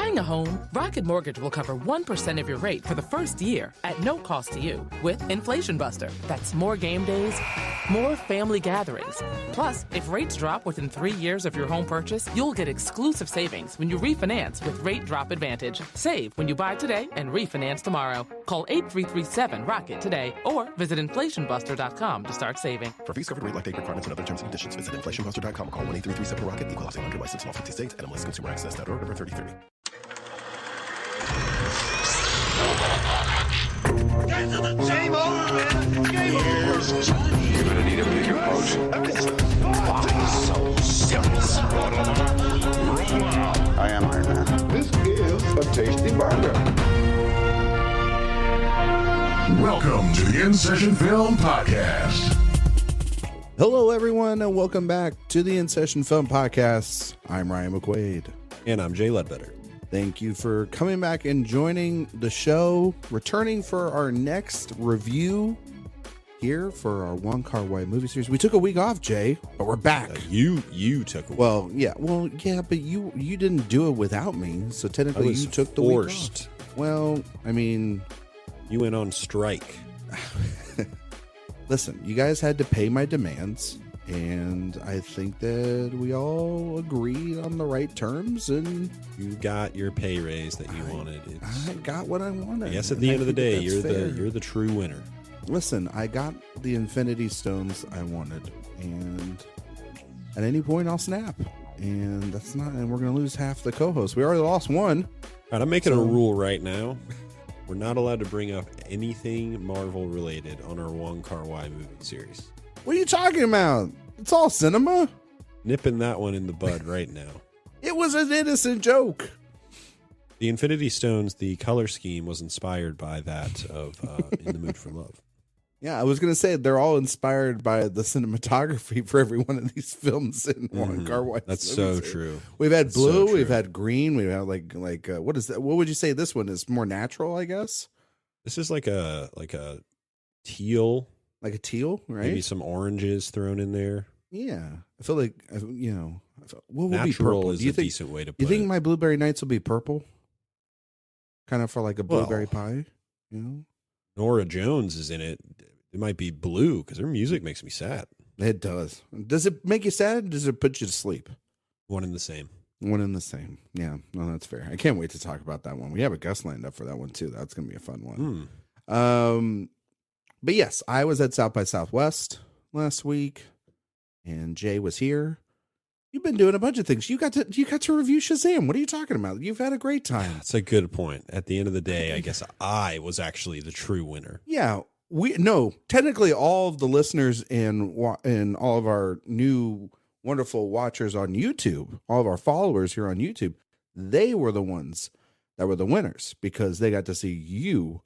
buying a home, Rocket Mortgage will cover 1% of your rate for the first year at no cost to you with Inflation Buster. That's more game days, more family gatherings. Plus, if rates drop within 3 years of your home purchase, you'll get exclusive savings when you refinance with Rate Drop Advantage. Save when you buy today and refinance tomorrow. Call 8337-ROCKET today or visit inflationbuster.com to start saving. For fees covered rate like date requirements and other terms and conditions, visit inflationbuster.com or call 1-833-7-ROCKET. Equal housing lender license in all 50 states. NMLS Consumer Access.org number 3030. Get to the table, man! Game over! You're gonna need a big approach. Why so serious? I am Iron Man. This is a tasty burger. Welcome to the InSession Film Podcast. Hello, everyone, and welcome back to the InSession Film Podcast. I'm Ryan McQuaid. And I'm Jay Ledbetter. Thank you for coming back and joining the show, returning for our next review here for our Wong Kar-wai Movie Series. We took a week off, Jay, but we're back. You took a week. Well, yeah, but you didn't do it without me, so technically you took the week off. Well, I mean, you went on strike. Listen, you guys had to pay my demands, and I think that we all agreed on the right terms, and you got your pay raise that you wanted. I got what I wanted. Yes, at the end of the day, you're the true winner. Listen, I got the Infinity Stones I wanted, and at any point I'll snap, and we're gonna lose half the co-hosts. We already lost one. All right, I'm making a rule right now. We're not allowed to bring up anything Marvel related on our Wong Kar-wai Movie Series. What are you talking about? It's all cinema. Nipping that one in the bud right now. It was an innocent joke. The Infinity Stones, the color scheme was inspired by that of In the Mood for Love. Yeah, I was going to say they're all inspired by the cinematography for every one of these films in Wong Kar-wai. That's so true. We've had blue, we've had green, we've had like what is that? What would you say this one is? More natural, I guess. This is like a teal. Like a teal, right? Maybe some oranges thrown in there. Yeah. I feel like, what would natural be purple? is a decent way to put it. You think my Blueberry Nights will be purple? Kind of for like a blueberry pie, you know? Nora Jones is in it. It might be blue because her music makes me sad. It does. Does it make you sad? Or does it put you to sleep? One and the same. One and the same. Yeah, no, that's fair. I can't wait to talk about that one. We have a guest lined up for that one too. That's going to be a fun one. But yes, I was at South by Southwest last week, and Jay was here. You've been doing a bunch of things. You got to review Shazam. What are you talking about? You've had a great time. That's a good point. At the end of the day, I guess I was actually the true winner. Yeah. Technically all of the listeners and all of our new wonderful watchers on YouTube, all of our followers here on YouTube, they were the ones that were the winners because they got to see you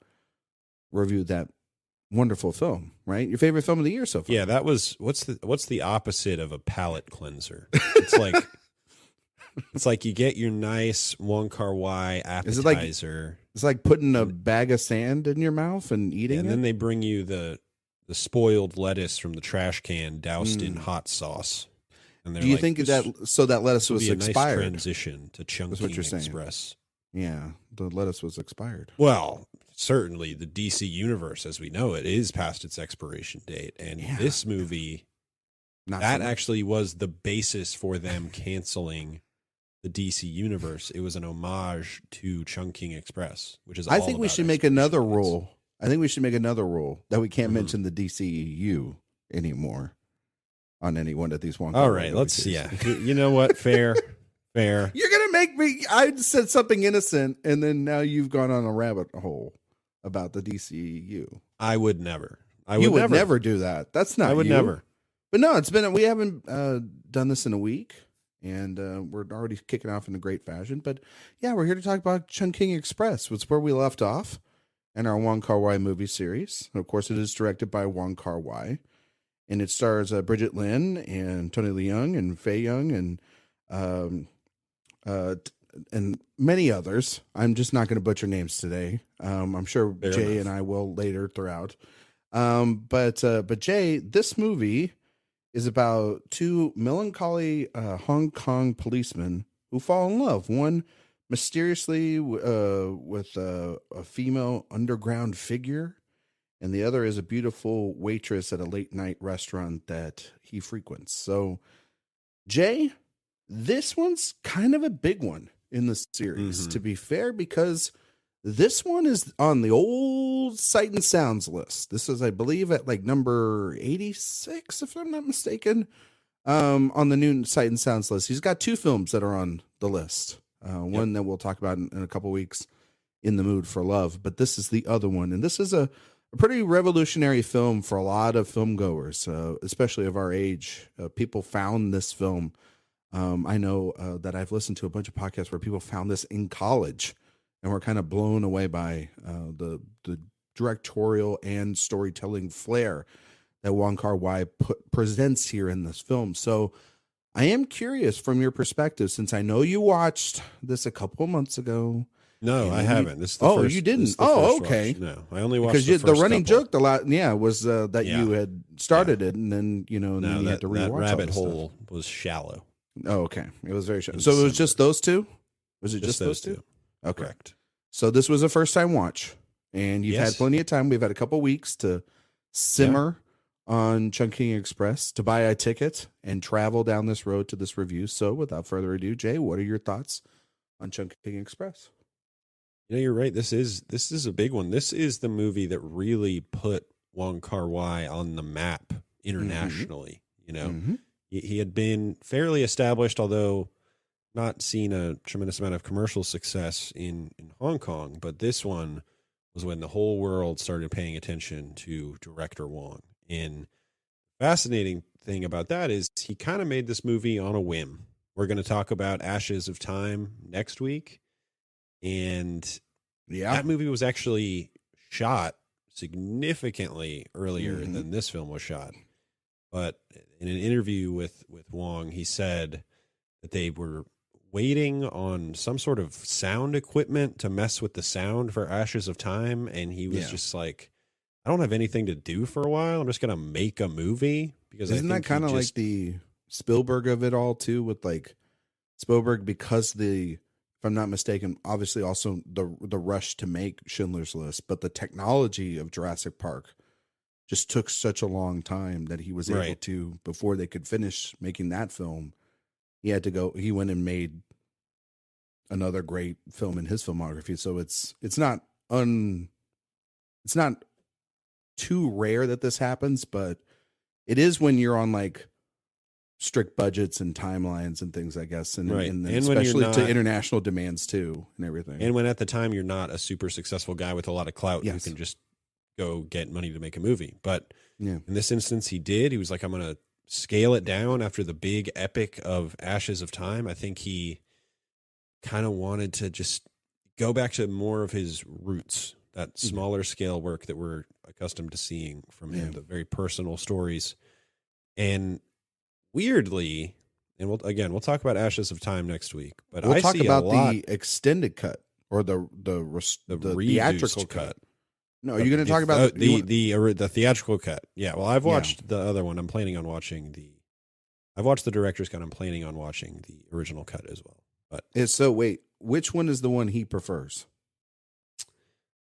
review that wonderful film, right? Your favorite film of the year so far. Yeah, that was what's the opposite of a palate cleanser? It's like you get your nice Wong Kar-wai appetizer. It's like putting a bag of sand in your mouth and eating it. And then they bring you the spoiled lettuce from the trash can doused in hot sauce. And do you think that lettuce was expired? Nice transition to Chungking Express. Yeah, the lettuce was expired. Well, certainly the DC universe as we know it is past its expiration date. And this movie, actually was the basis for them canceling the DC universe. It was an homage to Chungking Express, which is I think we should make another rule. I think we should make another rule that we can't mention the DCEU anymore on any one of these Wong Kar-wai. All right, let's see. Yeah. You know what? Fair. You're going to make me I said something innocent and then now you've gone on a rabbit hole about the DCEU. I would never. You would never do that. That's not I would you. Never. But no, we haven't done this in a week. And we're already kicking off in a great fashion. But yeah, we're here to talk about Chungking Express, which is where we left off in our Wong Kar-wai movie series. And of course, it is directed by Wong Kar-wai. And it stars Bridget Lin and Tony Leung and Faye Young and many others. I'm just not going to butcher names today. I'm sure Jay and I will later throughout. But Jay, this movie is about two melancholy Hong Kong policemen who fall in love. One mysteriously with a female underground figure, and the other is a beautiful waitress at a late night restaurant that he frequents. So, Jay, this one's kind of a big one in the series, to be fair, because this one is on the old Sight and Sounds list. This is, I believe, at like number 86, if I'm not mistaken, on the new Sight and Sounds list. He's got 2 films that are on the list. One that we'll talk about in a couple weeks, In the Mood for Love. But this is the other one. And this is a pretty revolutionary film for a lot of film goers, especially of our age. People found this film. I know that I've listened to a bunch of podcasts where people found this in college and were kind of blown away by the directorial and storytelling flair that Wong Kar-wai presents here in this film. So I am curious from your perspective, since I know you watched this a couple of months ago. No, I haven't. This is the first, you didn't? Okay. Watch. No, I only watched because the running couple. joke was that you had started it, and then and then you had to rewatch that rabbit all hole was shallow. Oh, okay. It was very shallow. So it was just those 2? Was it just those two? Okay. Correct. So this was a first time watch, and you've had plenty of time. We've had a couple weeks to simmer on Chungking Express, to buy a ticket and travel down this road to this review. So without further ado, Jay, what are your thoughts on Chungking Express? You're right. This is a big one. This is the movie that really put Wong Kar-wai on the map internationally. He had been fairly established, although not seen a tremendous amount of commercial success in Hong Kong. But this one was when the whole world started paying attention to director Wong. And fascinating thing about that is he kind of made this movie on a whim. We're going to talk about Ashes of Time next week. And that movie was actually shot significantly earlier than this film was shot. But in an interview with Wong, he said that they were waiting on some sort of sound equipment to mess with the sound for Ashes of Time. And he was just like, I don't have anything to do for a while. I'm just going to make a movie. Because isn't that kind of like the Spielberg of it all too, with like Spielberg, because if I'm not mistaken, obviously also the rush to make Schindler's List, but the technology of Jurassic Park just took such a long time that he was able to, before they could finish making that film, he went and made another great film in his filmography. So it's not too rare that this happens, but it is when you're on like strict budgets and timelines and things, I guess, and especially to international demands too and everything. And when at the time you're not a super successful guy with a lot of clout who can just go get money to make a movie. But in this instance, he did. He was like, I'm going to scale it down after the big epic of Ashes of Time. I think he kind of wanted to just go back to more of his roots, that smaller scale work that we're accustomed to seeing from him, the very personal stories. And weirdly, and we'll talk about Ashes of Time next week, but we'll talk about the extended cut or the theatrical cut. No, are you going to talk about the theatrical cut? Yeah. Well, I've watched the other one. I'm planning on watching I've watched the director's cut. I'm planning on watching the original cut as well. But so wait, which one is the one he prefers?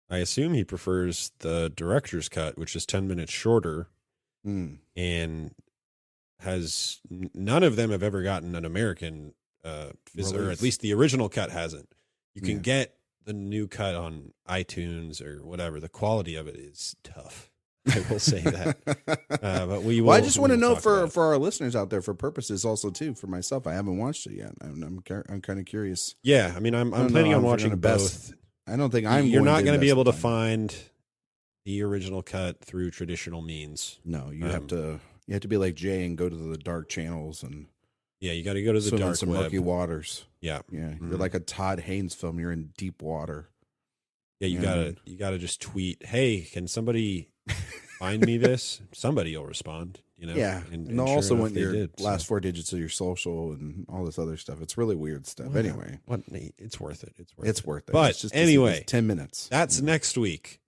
I assume he prefers the director's cut, which is 10 minutes shorter, and has none of them have ever gotten an American, or at least the original cut hasn't. You can get the new cut on iTunes or whatever. The quality of it is tough. I will say that. But we will. Well, I just want to know for our listeners out there, for purposes also too, for myself, I haven't watched it yet. I'm kind of curious. Yeah, I mean, I'm planning on watching both. I don't think you're not going to be able to find the original cut through traditional means. No, you have to be like Jay and go to the dark channels and you got to go to the dark some web. murky waters. Yeah. You're like a Todd Haynes film. You're in deep water. Yeah, you gotta just tweet, hey, can somebody find me this? Somebody will respond. Yeah, and they'll also want your last 4 digits of your social and all this other stuff. It's really weird stuff. Well, anyway, it's worth it. It's worth it. But it's just anyway, 10 minutes. That's next week.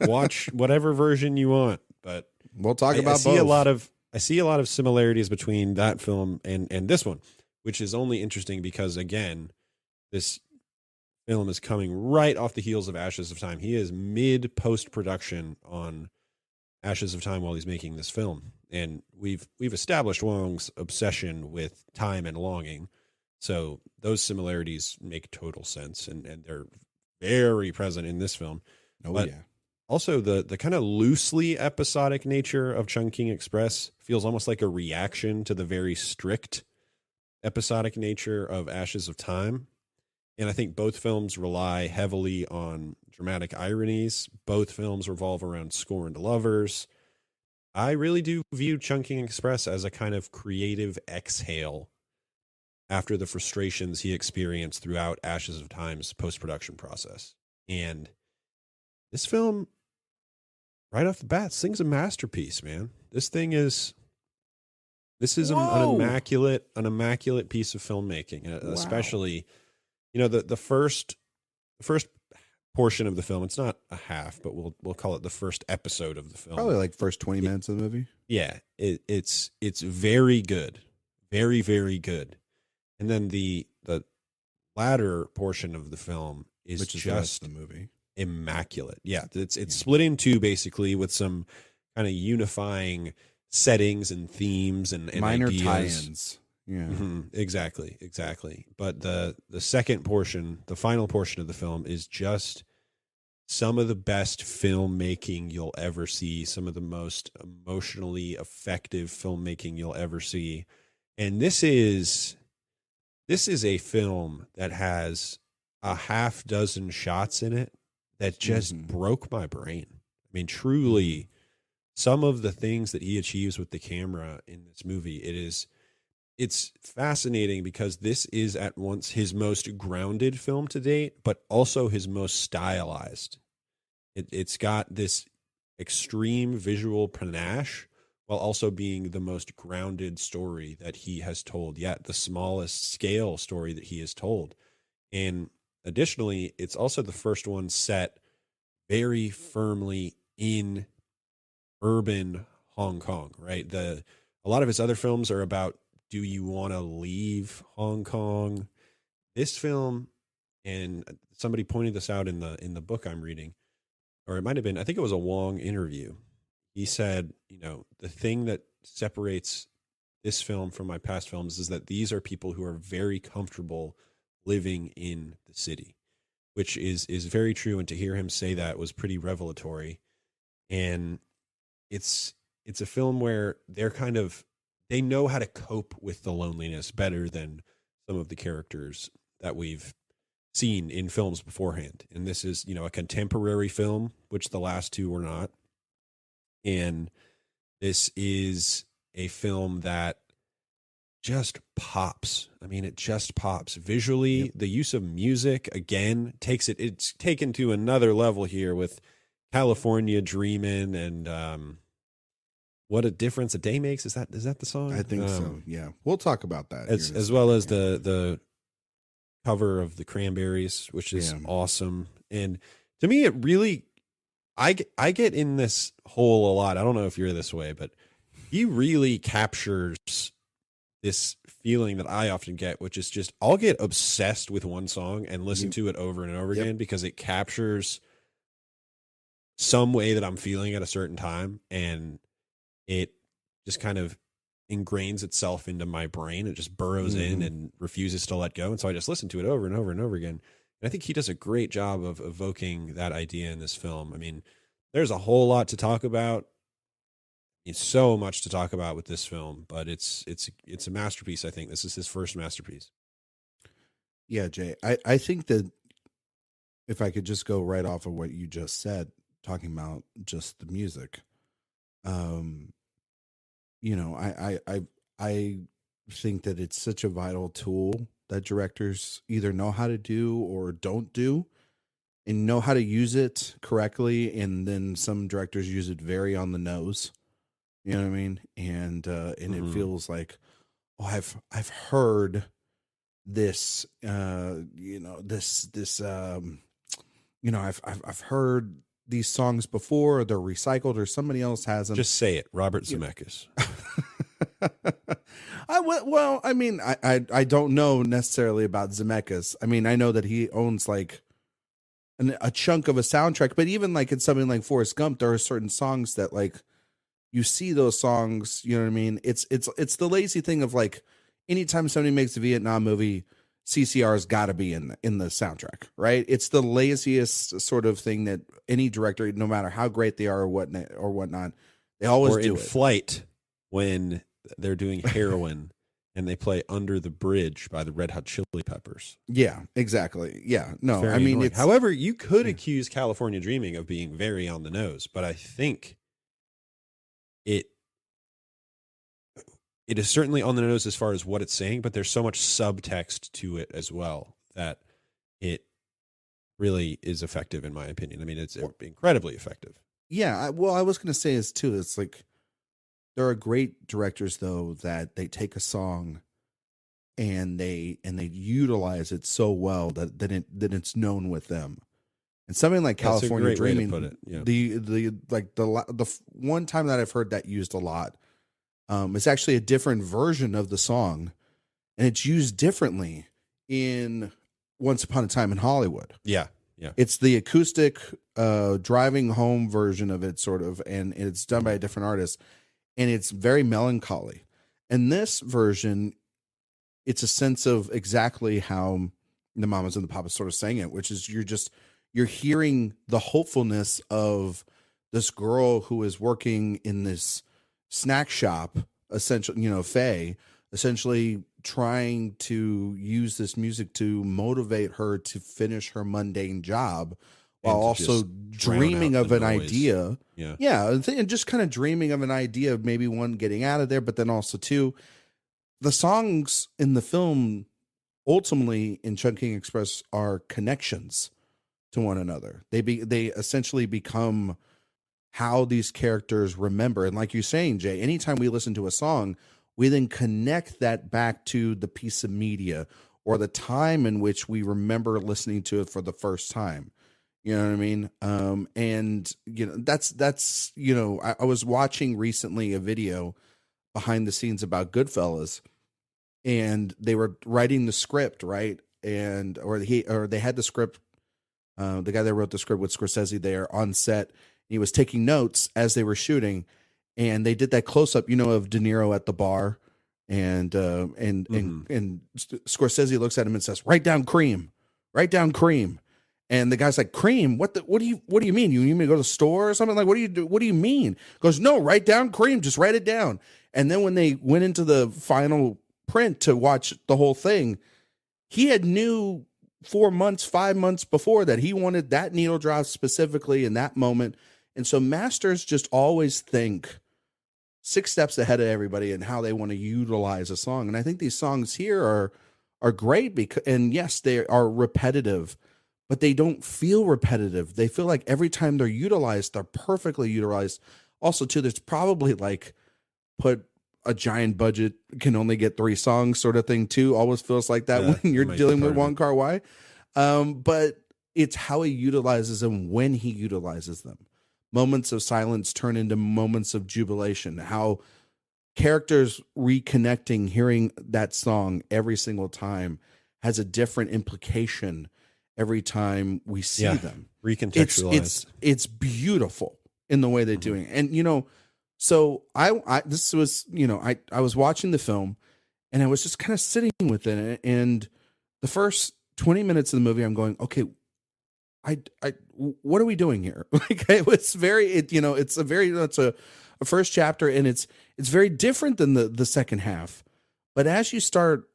Watch whatever version you want. But we'll talk about both. I see a lot of similarities between that film and this one, which is only interesting because, again, this film is coming right off the heels of Ashes of Time. He is mid post-production on Ashes of Time while he's making this film. And we've established Wong's obsession with time and longing. So those similarities make total sense, and they're very present in this film. Oh, but yeah. Also, the kind of loosely episodic nature of Chungking Express feels almost like a reaction to the very strict episodic nature of Ashes of Time. And I think both films rely heavily on dramatic ironies. Both films revolve around scorned lovers. I really do view Chungking Express as a kind of creative exhale after the frustrations he experienced throughout Ashes of Time's post-production process. And this film, right off the bat, this thing's a masterpiece, man. This is an immaculate piece of filmmaking, especially, the first portion of the film. It's not a half, but we'll call it the first episode of the film. Probably like first 20 minutes of the movie. Yeah, it's very good, very, very good. And then the latter portion of the film is just the movie. Immaculate. Yeah, it's split in two basically, with some kind of unifying settings and themes and minor ideas. tie-ins. Yeah, exactly. But the second portion, the final portion of the film, is just some of the best filmmaking you'll ever see. Some of the most emotionally effective filmmaking you'll ever see. And this is a film that has a half dozen shots in it that just broke my brain. I mean, truly, some of the things that he achieves with the camera in this movie, it's fascinating, because this is at once his most grounded film to date, but also his most stylized. It's got this extreme visual panache while also being the most grounded story that he has told yet, the smallest scale story that he has told. And additionally, it's also the first one set very firmly in urban Hong Kong, right? A lot of his other films are about, do you want to leave Hong Kong? This film, and somebody pointed this out in the book I'm reading, or it might have been, I think it was a Wong interview. He said, the thing that separates this film from my past films is that these are people who are very comfortable living in the city, which is very true. And to hear him say that was pretty revelatory. And it's a film where they know how to cope with the loneliness better than some of the characters that we've seen in films beforehand. And this is, a contemporary film, which the last two were not. And this is a film that just pops. I mean, it just pops visually. Yep. The use of music, again, it's taken to another level here with California Dreamin' and What a Difference a Day Makes. Is that the song? I think so. Yeah. We'll talk about that. As well as the cover of the Cranberries, which is awesome. And to me, it really, I get in this hole a lot. I don't know if you're this way, but he really captures this feeling that I often get, which is just, I'll get obsessed with one song and listen to it over and over again, because it captures some way that I'm feeling at a certain time, and it just kind of ingrains itself into my brain. It just burrows in and refuses to let go. And so I just listen to it over and over and over again. And I think he does a great job of evoking that idea in this film. I mean, there's a whole lot to talk about. It's so much to talk about with this film, but it's a masterpiece. I think this is his first masterpiece. Yeah, Jay, I think that if I could just go right off of what you just said, talking about just the music, I think that it's such a vital tool that directors either know how to do or don't do, and know how to use it correctly. And then some directors use it very on the nose. You know what I mean? And it feels like, I've heard this, I've heard these songs before, or they're recycled, or somebody else has them. Just say it, Robert Zemeckis. Well, I mean, I don't know necessarily about Zemeckis. I mean, I know that he owns like a chunk of a soundtrack, but even like in something like Forrest Gump, there are certain songs that like you see those songs. You know what I mean? It's the lazy thing of like anytime somebody makes a Vietnam movie, CCR's got to be in the soundtrack, right? It's the laziest sort of thing that any director, no matter how great they are or whatnot, they always or do in it. Flight when they're doing Heroin and they play Under the Bridge by the Red Hot Chili Peppers. Yeah, exactly. Yeah, no, Very I mean, annoying. it's, however, you could accuse California Dreaming of being very on the nose, but I think it is certainly on the nose as far as what it's saying, but there's so much subtext to it as well that it really is effective, in my opinion. I mean, it's incredibly effective. yeah. I was going to say is too. It's like there are great directors though that they take a song and they utilize it so well that it's known with them. And something like That's a California great way to Dreaming, put it. Yeah. the one time that I've heard that used a lot, it's actually a different version of the song, and it's used differently in Once Upon a Time in Hollywood. Yeah. It's the acoustic driving home version of it, sort of, and it's done by a different artist, and it's very melancholy. And this version, it's a sense of exactly how the Mamas and the Papas sort of sang it, which is you're hearing the hopefulness of this girl who is working in this snack shop, essentially, Faye, essentially trying to use this music to motivate her to finish her mundane job while also dreaming of an idea. Yeah. And just kind of dreaming of an idea of maybe one getting out of there, but then also two, the songs in the film ultimately in Chungking Express are connections to one another. They essentially become how these characters remember. And like you're saying, Jay, anytime we listen to a song, we then connect that back to the piece of media or the time in which we remember listening to it for the first time. You know what I mean? And that's I was watching recently a video behind the scenes about Goodfellas, and they were writing the script, right? And they had the script. The guy that wrote the script with Scorsese there on set, he was taking notes as they were shooting, and they did that close up, of De Niro at the bar, and Scorsese looks at him and says, "Write down cream, write down cream." And the guy's like, "Cream? What do you mean? You need me to go to the store or something? Like, what do you mean?" He goes, "No, write down cream. Just write it down." And then when they went into the final print to watch the whole thing, he had knew 4 months, 5 months before that he wanted that needle drop specifically in that moment. And so masters just always think 6 steps ahead of everybody and how they want to utilize a song. And I think these songs here are great and yes, they are repetitive, but they don't feel repetitive. They feel like every time they're utilized, they're perfectly utilized. Also, too, there's probably like put a giant budget can only get 3 songs sort of thing too. Always feels like that when you're dealing with Wong Kar-wai. But it's how he utilizes them when he utilizes them. Moments of silence turn into moments of jubilation. How characters reconnecting, hearing that song every single time has a different implication every time we see them. Recontextualized. It's beautiful in the way they're doing it. And, so I was watching the film and I was just kind of sitting within it. And the first 20 minutes of the movie, I'm going, okay, what are we doing here? Like it was it's a first chapter and it's very different than the second half. But as you start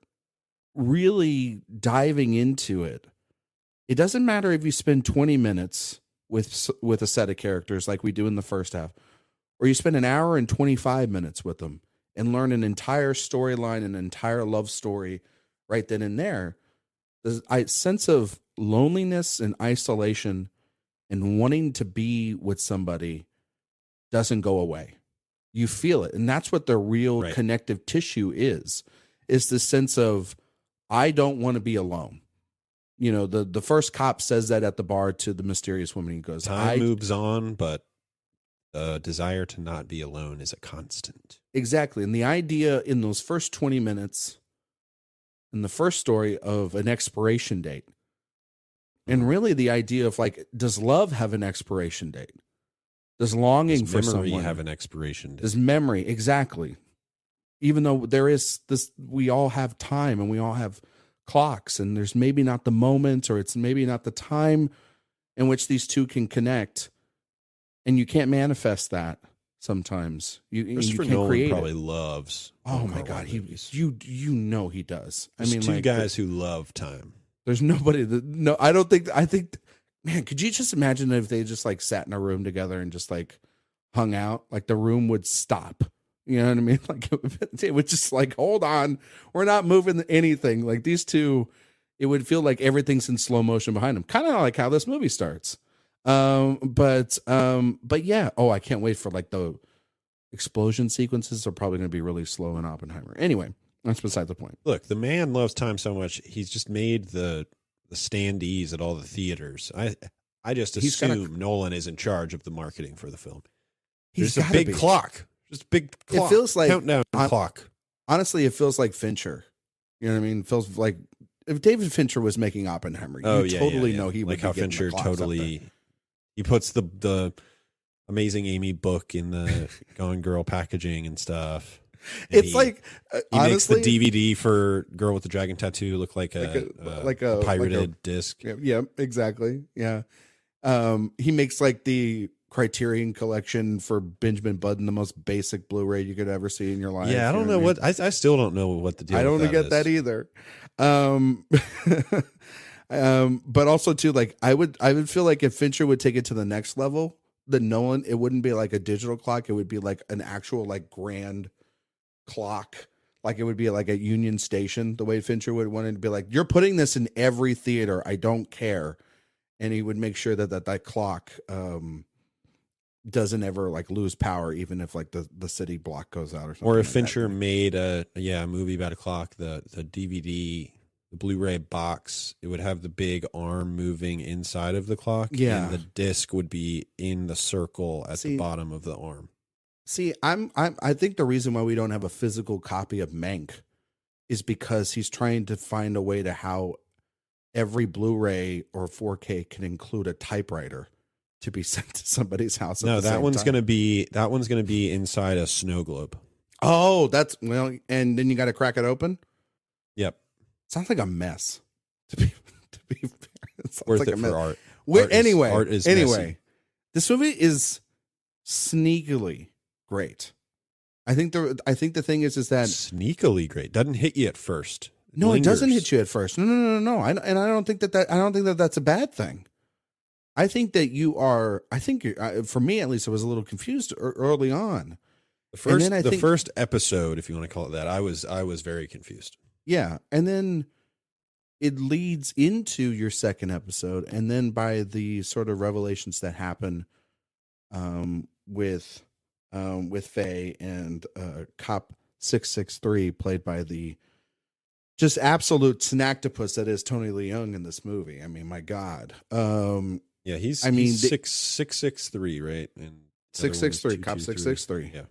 really diving into it, it doesn't matter if you spend 20 minutes with a set of characters like we do in the first half, or you spend an hour and 25 minutes with them and learn an entire storyline, an entire love story right then and there. The sense of loneliness and isolation and wanting to be with somebody doesn't go away. You feel it. And that's what the real connective tissue is the sense of, I don't want to be alone. The first cop says that at the bar to the mysterious woman. He goes, Time moves on, but the desire to not be alone is a constant. Exactly. And the idea in those first 20 minutes in the first story of an expiration date, and really the idea of like, does love have an expiration date? Does longing for memory someone have an expiration date? Does memory, exactly. Even though there is this, we all have time and we all have clocks, and there's maybe not the moment, or it's maybe not the time in which these two can connect, and you can't manifest that sometimes. You Christopher can't Nolan create probably it. loves. Oh Wong my Kar-wai God, movies. you know he does. There's I mean, two like, guys who love time. there's nobody that, no, I think, man, could you just imagine if they just like sat in a room together and just like hung out? Like the room would stop. You know what I mean? Like it would just like, hold on, we're not moving anything. Like these two, it would feel like everything's in slow motion behind them. Kind of like how this movie starts. But yeah. Oh, I can't wait for like the explosion sequences are probably going to be really slow in Oppenheimer. Anyway, that's beside the point. Look, the man loves time so much. He's just made the standees at all the theaters. I just assume Nolan is in charge of the marketing for the film. He's There's a big clock. Just a big clock. It feels like countdown clock. Honestly, it feels like Fincher. You know what I mean? It feels like if David Fincher was making Oppenheimer, you totally know he would like be how getting the Fincher clocks up totally there. he puts the Amazing Amy book in the Gone Girl packaging and stuff. And It's like he honestly, makes the DVD for Girl with the Dragon Tattoo look like a pirated disc. Yeah, exactly. Yeah. He makes like the Criterion collection for Benjamin Button, the most basic Blu-ray you could ever see in your life. Yeah, I don't know what I still don't know what the deal. I don't with get that either. But also too, like I would feel like if Fincher would take it to the next level, then Nolan, it wouldn't be like a digital clock. It would be like an actual like grand clock. Like it would be like a Union Station, the way Fincher would want it to be like, you're putting this in every theater. I don't care. And he would make sure that clock doesn't ever like lose power, even if like the city block goes out or something. Or if like Fincher that. made a movie about a clock, the DVD, the Blu-ray box, it would have the big arm moving inside of the clock. Yeah. And the disc would be in the circle at the bottom of the arm. See, I think the reason why we don't have a physical copy of Mank is because he's trying to find a way to how every Blu-ray or 4K can include a typewriter to be sent to somebody's house. No, that one's gonna be inside a snow globe. Oh, that's well, and then you got to crack it open. Yep, sounds like a mess. To be fair, it sounds worth like it a mess. for art. Anyway, this movie is sneakily great. I think the thing is that sneakily great. Doesn't hit you at first. No, it doesn't hit you at first. No. I don't think that that's a bad thing. I think that you are. I think for me at least, I was a little confused early on. The first episode, if you want to call it that, I was very confused. Yeah, and then it leads into your second episode, and then by the sort of revelations that happen, with Faye and Cop 663, played by the just absolute snaktopus that is Tony Leung in this movie. I mean, my God. Yeah, he's 663, right? And 663, Cop 663. Yeah.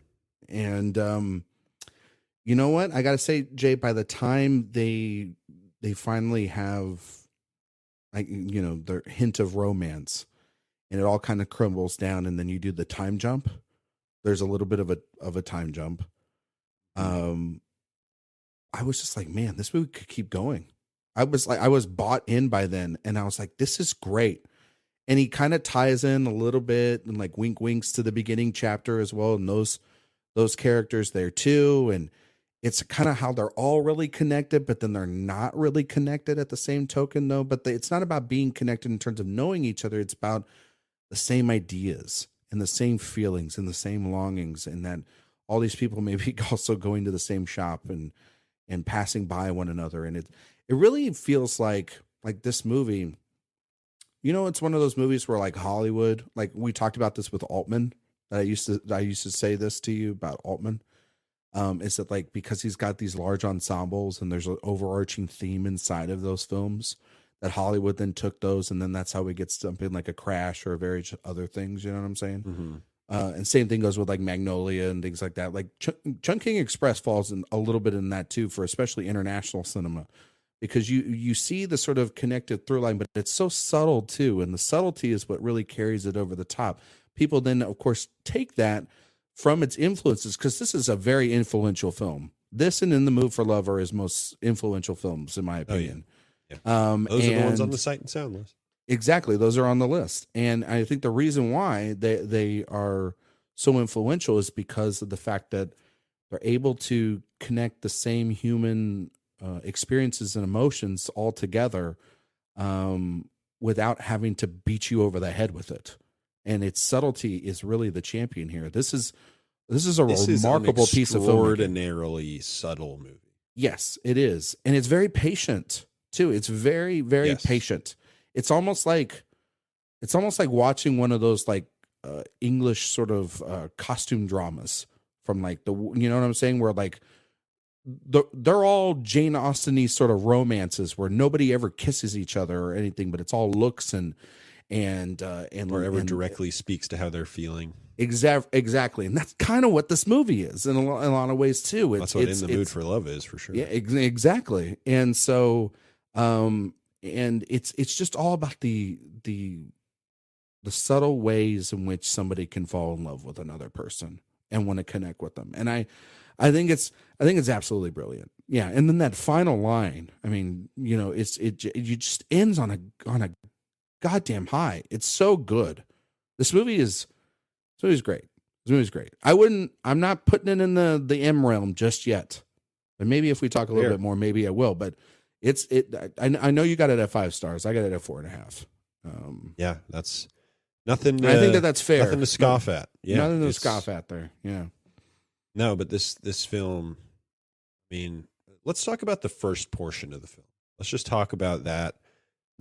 And you know what? I got to say, Jay, by the time they finally have, like, you know, their hint of romance, and it all kind of crumbles down, and then you do the time jump. There's a little bit of a time jump. I was just like, man, this movie could keep going. I was bought in by then, and I was like, this is great. And he kind of ties in a little bit and like winks to the beginning chapter as well, and those characters there too. And it's kind of how they're all really connected, but then they're not really connected at the same token, though. But it's not about being connected in terms of knowing each other. It's about the same ideas and the same feelings and the same longings, and that all these people may be also going to the same shop and passing by one another. And it really feels like this movie, you know, it's one of those movies where like Hollywood, like we talked about this with Altman, that I used to say this to you about Altman. Is that like, because he's got these large ensembles and there's an overarching theme inside of those films, that Hollywood then took those, and then that's how we get something like a Crash or various other things. You know what I'm saying? And same thing goes with like Magnolia and things like that. Like Chungking Express falls in a little bit in that too, for especially international cinema, because you see the sort of connected through line, but it's so subtle too, and the subtlety is what really carries it over the top. People then, of course, take that from its influences, because this is a very influential film. This and In the Mood for Love are his most influential films, in my opinion. Yeah. Those are the ones on and the Sight and Sound list. Exactly, those are on the list, and I think the reason why they are so influential is because of the fact that they're able to connect the same human experiences and emotions all together, without having to beat you over the head with it. And its subtlety is really the champion here. This is a remarkable piece of filmmaking. Extraordinarily subtle movie. Yes, it is, and it's very patient too. It's very, very patient. It's almost like watching one of those like English sort of costume dramas from like you know what I'm saying, where like they're all Jane Austen-y sort of romances where nobody ever kisses each other or anything, but it's all looks and or ever directly speaks to how they're feeling. Exactly, and that's kind of what this movie is in a lot of ways too. That's what In the Mood for Love is, for sure. Yeah, exactly. And so, and it's just all about the subtle ways in which somebody can fall in love with another person and want to connect with them. And I think it's absolutely brilliant. Yeah. And then that final line, I mean, you know, it just ends on a goddamn high. It's so good. This movie is great. This movie's great. I'm not putting it in the M realm just yet. But maybe if we talk a little bit more, maybe I will. But I know you got it at 5 stars. I got it at 4.5. Yeah, that's nothing. I think that's fair. Nothing to scoff at. Yeah, nothing to scoff at there. Yeah. No, but this film, I mean, let's talk about the first portion of the film. Let's just talk about that.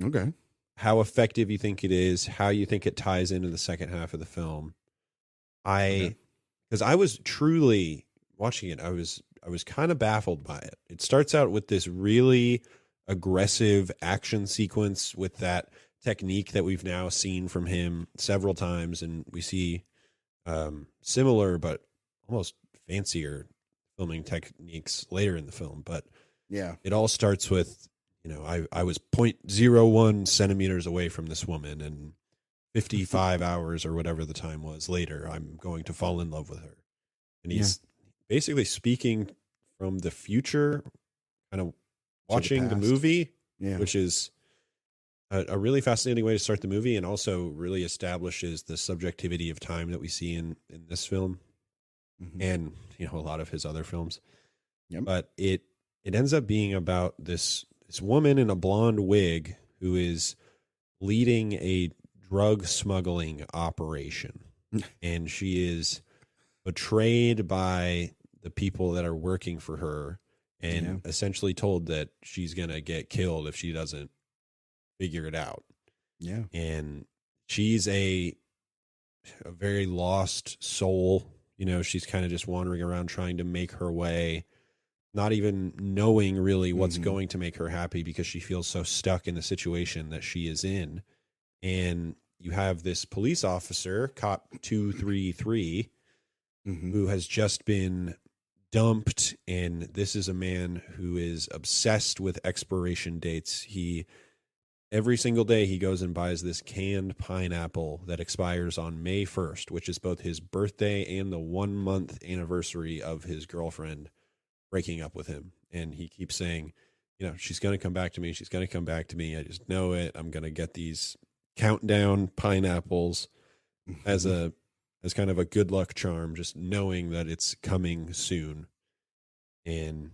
Okay. How effective you think it is, how you think it ties into the second half of the film. Because I was truly watching it, I was kind of baffled by it. It starts out with this really aggressive action sequence with that technique that we've now seen from him several times, and we see similar but almost fancier filming techniques later in the film. But yeah, it all starts with, you know, I was 0.01 centimeters away from this woman, and 55 hours or whatever the time was later, I'm going to fall in love with her. And he's basically speaking from the future, kind of watching the movie, which is a really fascinating way to start the movie, and also really establishes the subjectivity of time that we see in this film, and, you know, a lot of his other films. Yep. But it ends up being about this woman in a blonde wig who is leading a drug smuggling operation, and she is betrayed by the people that are working for her, and essentially told that she's going to get killed if she doesn't figure it out. Yeah. And she's a very lost soul. You know, she's kind of just wandering around trying to make her way, not even knowing really what's going to make her happy, because she feels so stuck in the situation that she is in. And you have this police officer, Cop 233, who has just been dumped. And this is a man who is obsessed with expiration dates. Every single day he goes and buys this canned pineapple that expires on May 1st, which is both his birthday and the 1-month anniversary of his girlfriend breaking up with him. And he keeps saying, you know, she's going to come back to me. She's going to come back to me. I just know it. I'm going to get these countdown pineapples as kind of a good luck charm, just knowing that it's coming soon. And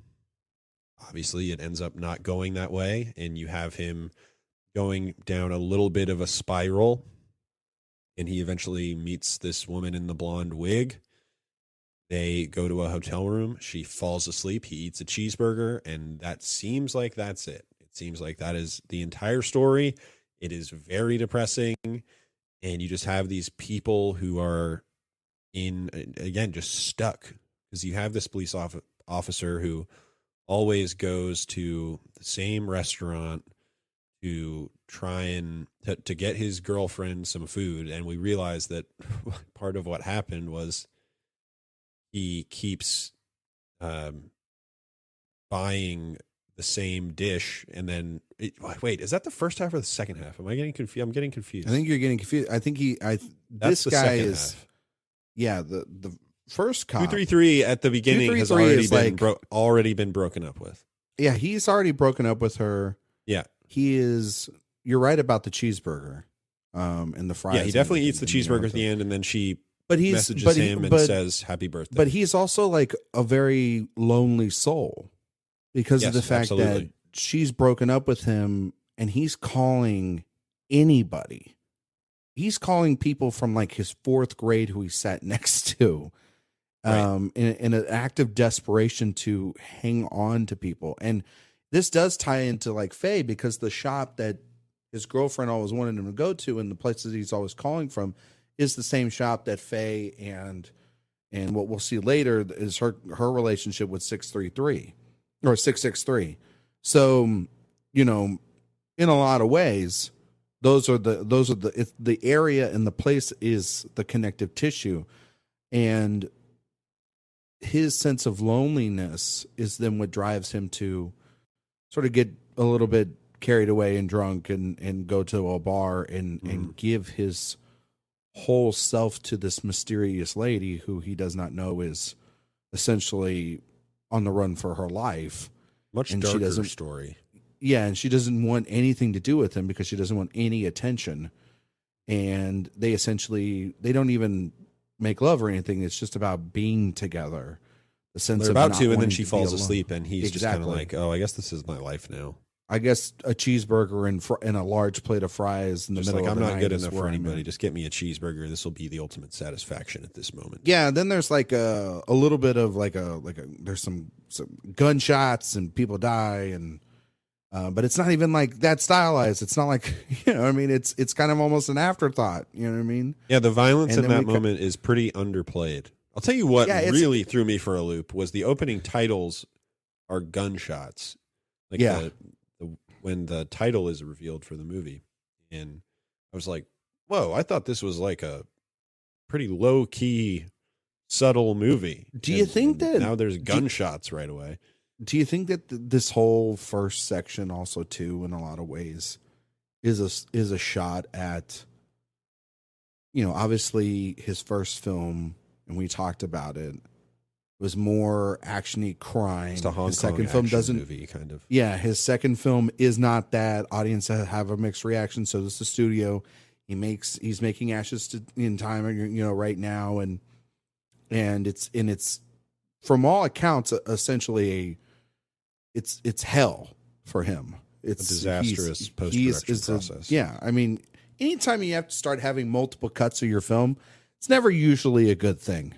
obviously it ends up not going that way. And you have him going down a little bit of a spiral, and he eventually meets this woman in the blonde wig. They go to a hotel room. She falls asleep. He eats a cheeseburger, and that seems like that's it. It seems like that is the entire story. It is very depressing, and you just have these people who are just stuck, because you have this police officer who always goes to the same restaurant to try and to get his girlfriend some food, and we realize that part of what happened was he keeps buying the same dish, and then wait, is that the first half or the second half? Am I getting confused? I'm getting confused. I think you're getting confused. I think this guy is half. Yeah, the first cop 233 at the beginning has already been broken up with. Yeah, he's already broken up with her. Yeah, he is. You're right about the cheeseburger, and the fries. Yeah, he definitely eats the cheeseburger at the end, and then she messages him and says happy birthday. But he's also like a very lonely soul because of the fact that she's broken up with him, and he's calling anybody. He's calling people from like his fourth grade who he sat next to, in an act of desperation to hang on to people. And this does tie into like Faye, because the shop that his girlfriend always wanted him to go to and the places he's always calling from is the same shop that Faye and what we'll see later is her relationship with 633 or 663. So, you know, in a lot of ways, the area and the place is the connective tissue, and his sense of loneliness is then what drives him to sort of get a little bit carried away and drunk and go to a bar and give his whole self to this mysterious lady who he does not know is essentially on the run for her life. Much darker story. Yeah, and she doesn't want anything to do with him because she doesn't want any attention. And they don't even make love or anything. It's just about being together. The sense they're of about not to, and then wanting she to be falls alone. asleep, and he's just kind of like, "Oh, I guess this is my life now." I guess a cheeseburger and a large plate of fries in the middle of the night. I'm not good enough for anybody. Just get me a cheeseburger. This will be the ultimate satisfaction at this moment. Yeah. Then there's like a little bit of there's some gunshots and people die, and but it's not even like that stylized. It's not like, you know, I mean, it's kind of almost an afterthought. You know what I mean? Yeah. The violence in that moment is pretty underplayed. I'll tell you what really threw me for a loop was the opening titles are gunshots. Like when the title is revealed for the movie. And I was like, whoa, I thought this was like a pretty low key, subtle movie. Do you think that now there's gunshots right away? Do you think that this whole first section also too, in a lot of ways, is a shot at, you know, obviously his first film, and we talked about it, was more actiony crime. It's a Hong his Kong second film doesn't movie, kind of. Yeah, his second film is not that. Audiences have a mixed reaction. So does the studio. He's making Ashes in Time, you know, right now, and it's from all accounts essentially it's hell for him. It's a disastrous post-production process. Yeah, I mean, anytime you have to start having multiple cuts of your film, it's never usually a good thing.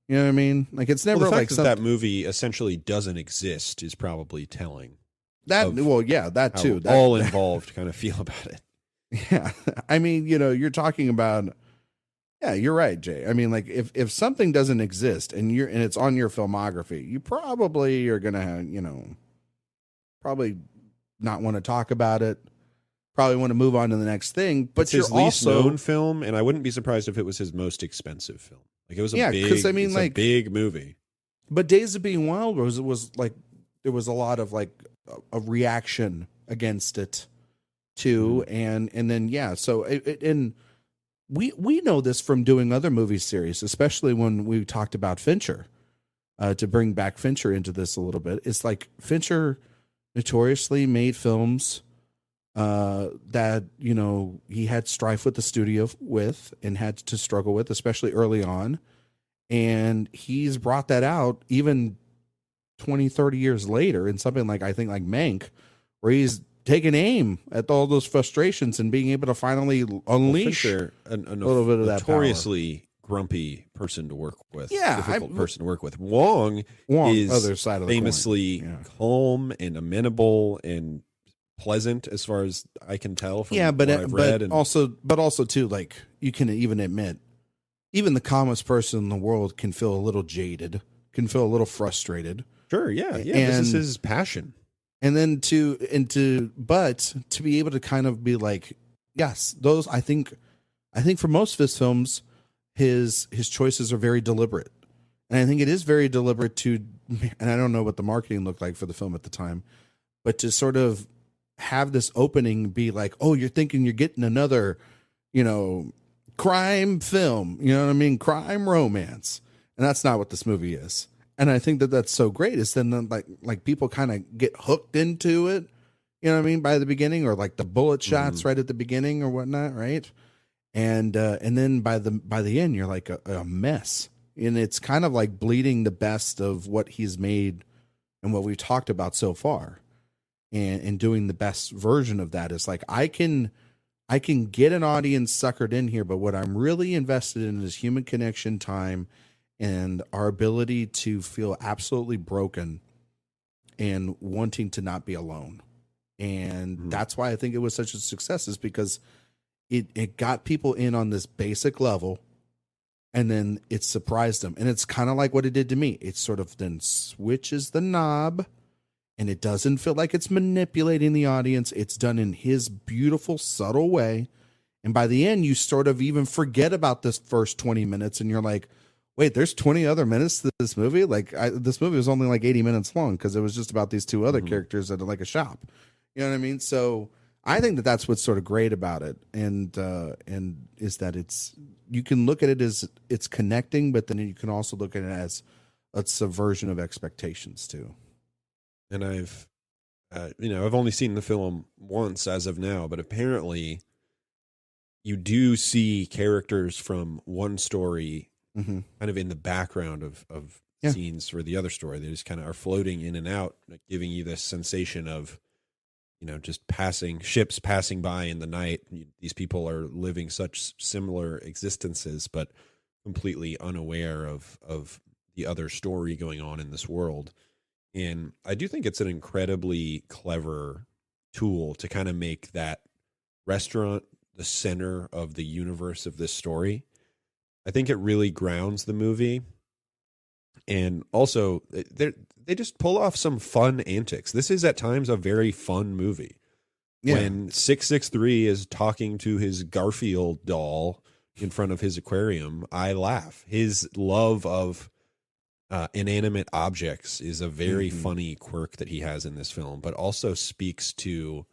You know what I mean? Like, it's never the fact like that movie essentially doesn't exist is probably telling. That too. All involved kind of feel about it. Yeah, I mean, you know, you're talking about. Yeah, you're right, Jay. I mean, like, if something doesn't exist and it's on your filmography, you probably are gonna have, you know, probably not want to talk about it. Probably want to move on to the next thing. But it's his least known film, and I wouldn't be surprised if it was his most expensive film. Like, it was a big movie. But Days of Being Wild was like, there was a lot of like a reaction against it too, and then so and we know this from doing other movie series, especially when we talked about Fincher. To bring back Fincher into this a little bit, it's like Fincher notoriously made films that, you know, he had strife with the studio with and had to struggle with, especially early on. And he's brought that out even 20, 30 years later in something like, I think, like Mank, where he's taking aim at all those frustrations and being able to finally unleash a little bit of that power. Notoriously grumpy person to work with. Yeah. Difficult person to work with. Wong is other side of the famously calm and amenable and pleasant, as far as I can tell from what I've read. Also too, like, you can even admit, even the calmest person in the world can feel a little jaded, can feel a little frustrated. Sure, yeah. This is his passion. And then but to be able to kind of be like, yes, those, I think for most of his films, his choices are very deliberate. And I think it is very deliberate and I don't know what the marketing looked like for the film at the time, but to sort of have this opening be like, oh, you're thinking you're getting another, crime film, you know what I mean? Crime romance. And that's not what this movie is. And I think that that's so great is then like people kind of get hooked into it, you know what I mean? By the beginning, or like the bullet shots right at the beginning or whatnot. Right. And then by the end, you're like a mess. And it's kind of like bleeding the best of what he's made and what we've talked about so far. And doing the best version of that is like, I can get an audience suckered in here, but what I'm really invested in is human connection, time, and our ability to feel absolutely broken and wanting to not be alone. And that's why I think it was such a success, is because it got people in on this basic level, and then it surprised them. And it's kind of like what it did to me. It sort of then switches the knob, and it doesn't feel like it's manipulating the audience. It's done in his beautiful, subtle way. And by the end, you sort of even forget about this first 20 minutes, and you're like, wait, there's 20 other minutes to this movie? Like, this movie was only like 80 minutes long because it was just about these two other characters at like a shop. You know what I mean? So I think that that's what's sort of great about it. And is that you can look at it as it's connecting, but then you can also look at it as a subversion of expectations too. And I've only seen the film once as of now, but apparently you do see characters from one story kind of in the background of scenes for the other story. They just kind of are floating in and out, like giving you this sensation of, just ships passing by in the night. These people are living such similar existences, but completely unaware of the other story going on in this world. And I do think it's an incredibly clever tool to kind of make that restaurant the center of the universe of this story. I think it really grounds the movie. And also, they just pull off some fun antics. This is at times a very fun movie. Yeah. When 663 is talking to his Garfield doll in front of his aquarium, I laugh. His love of inanimate objects is a very funny quirk that he has in this film, but also speaks to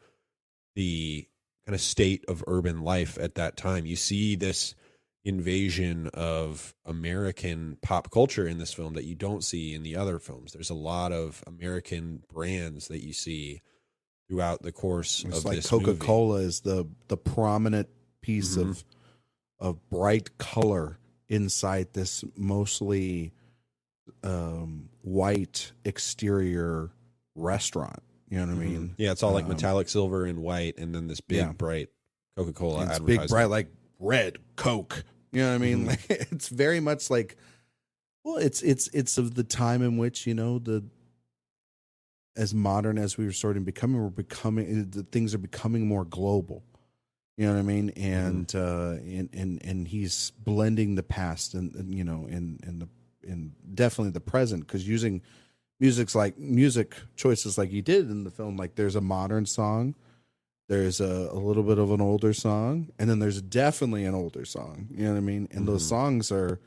the kind of state of urban life at that time. You see this invasion of American pop culture in this film that you don't see in the other films. There's a lot of American brands that you see throughout the course of like this Coca-Cola movie. is the prominent piece of bright color inside this mostly white exterior restaurant. You know what I mean? Yeah, it's all like metallic silver and white, and then this big bright Coca-Cola it's advertisement. Big bright like red Coke. You know what I mean? Like, it's very much like, well, it's of the time in which, as modern as we were sort of becoming, things are becoming more global. You know what I mean? And and he's blending the past and definitely the present, because using music choices like he did in the film. Like, there's a modern song, there's a little bit of an older song, and then there's definitely an older song. You know what I mean? And those songs are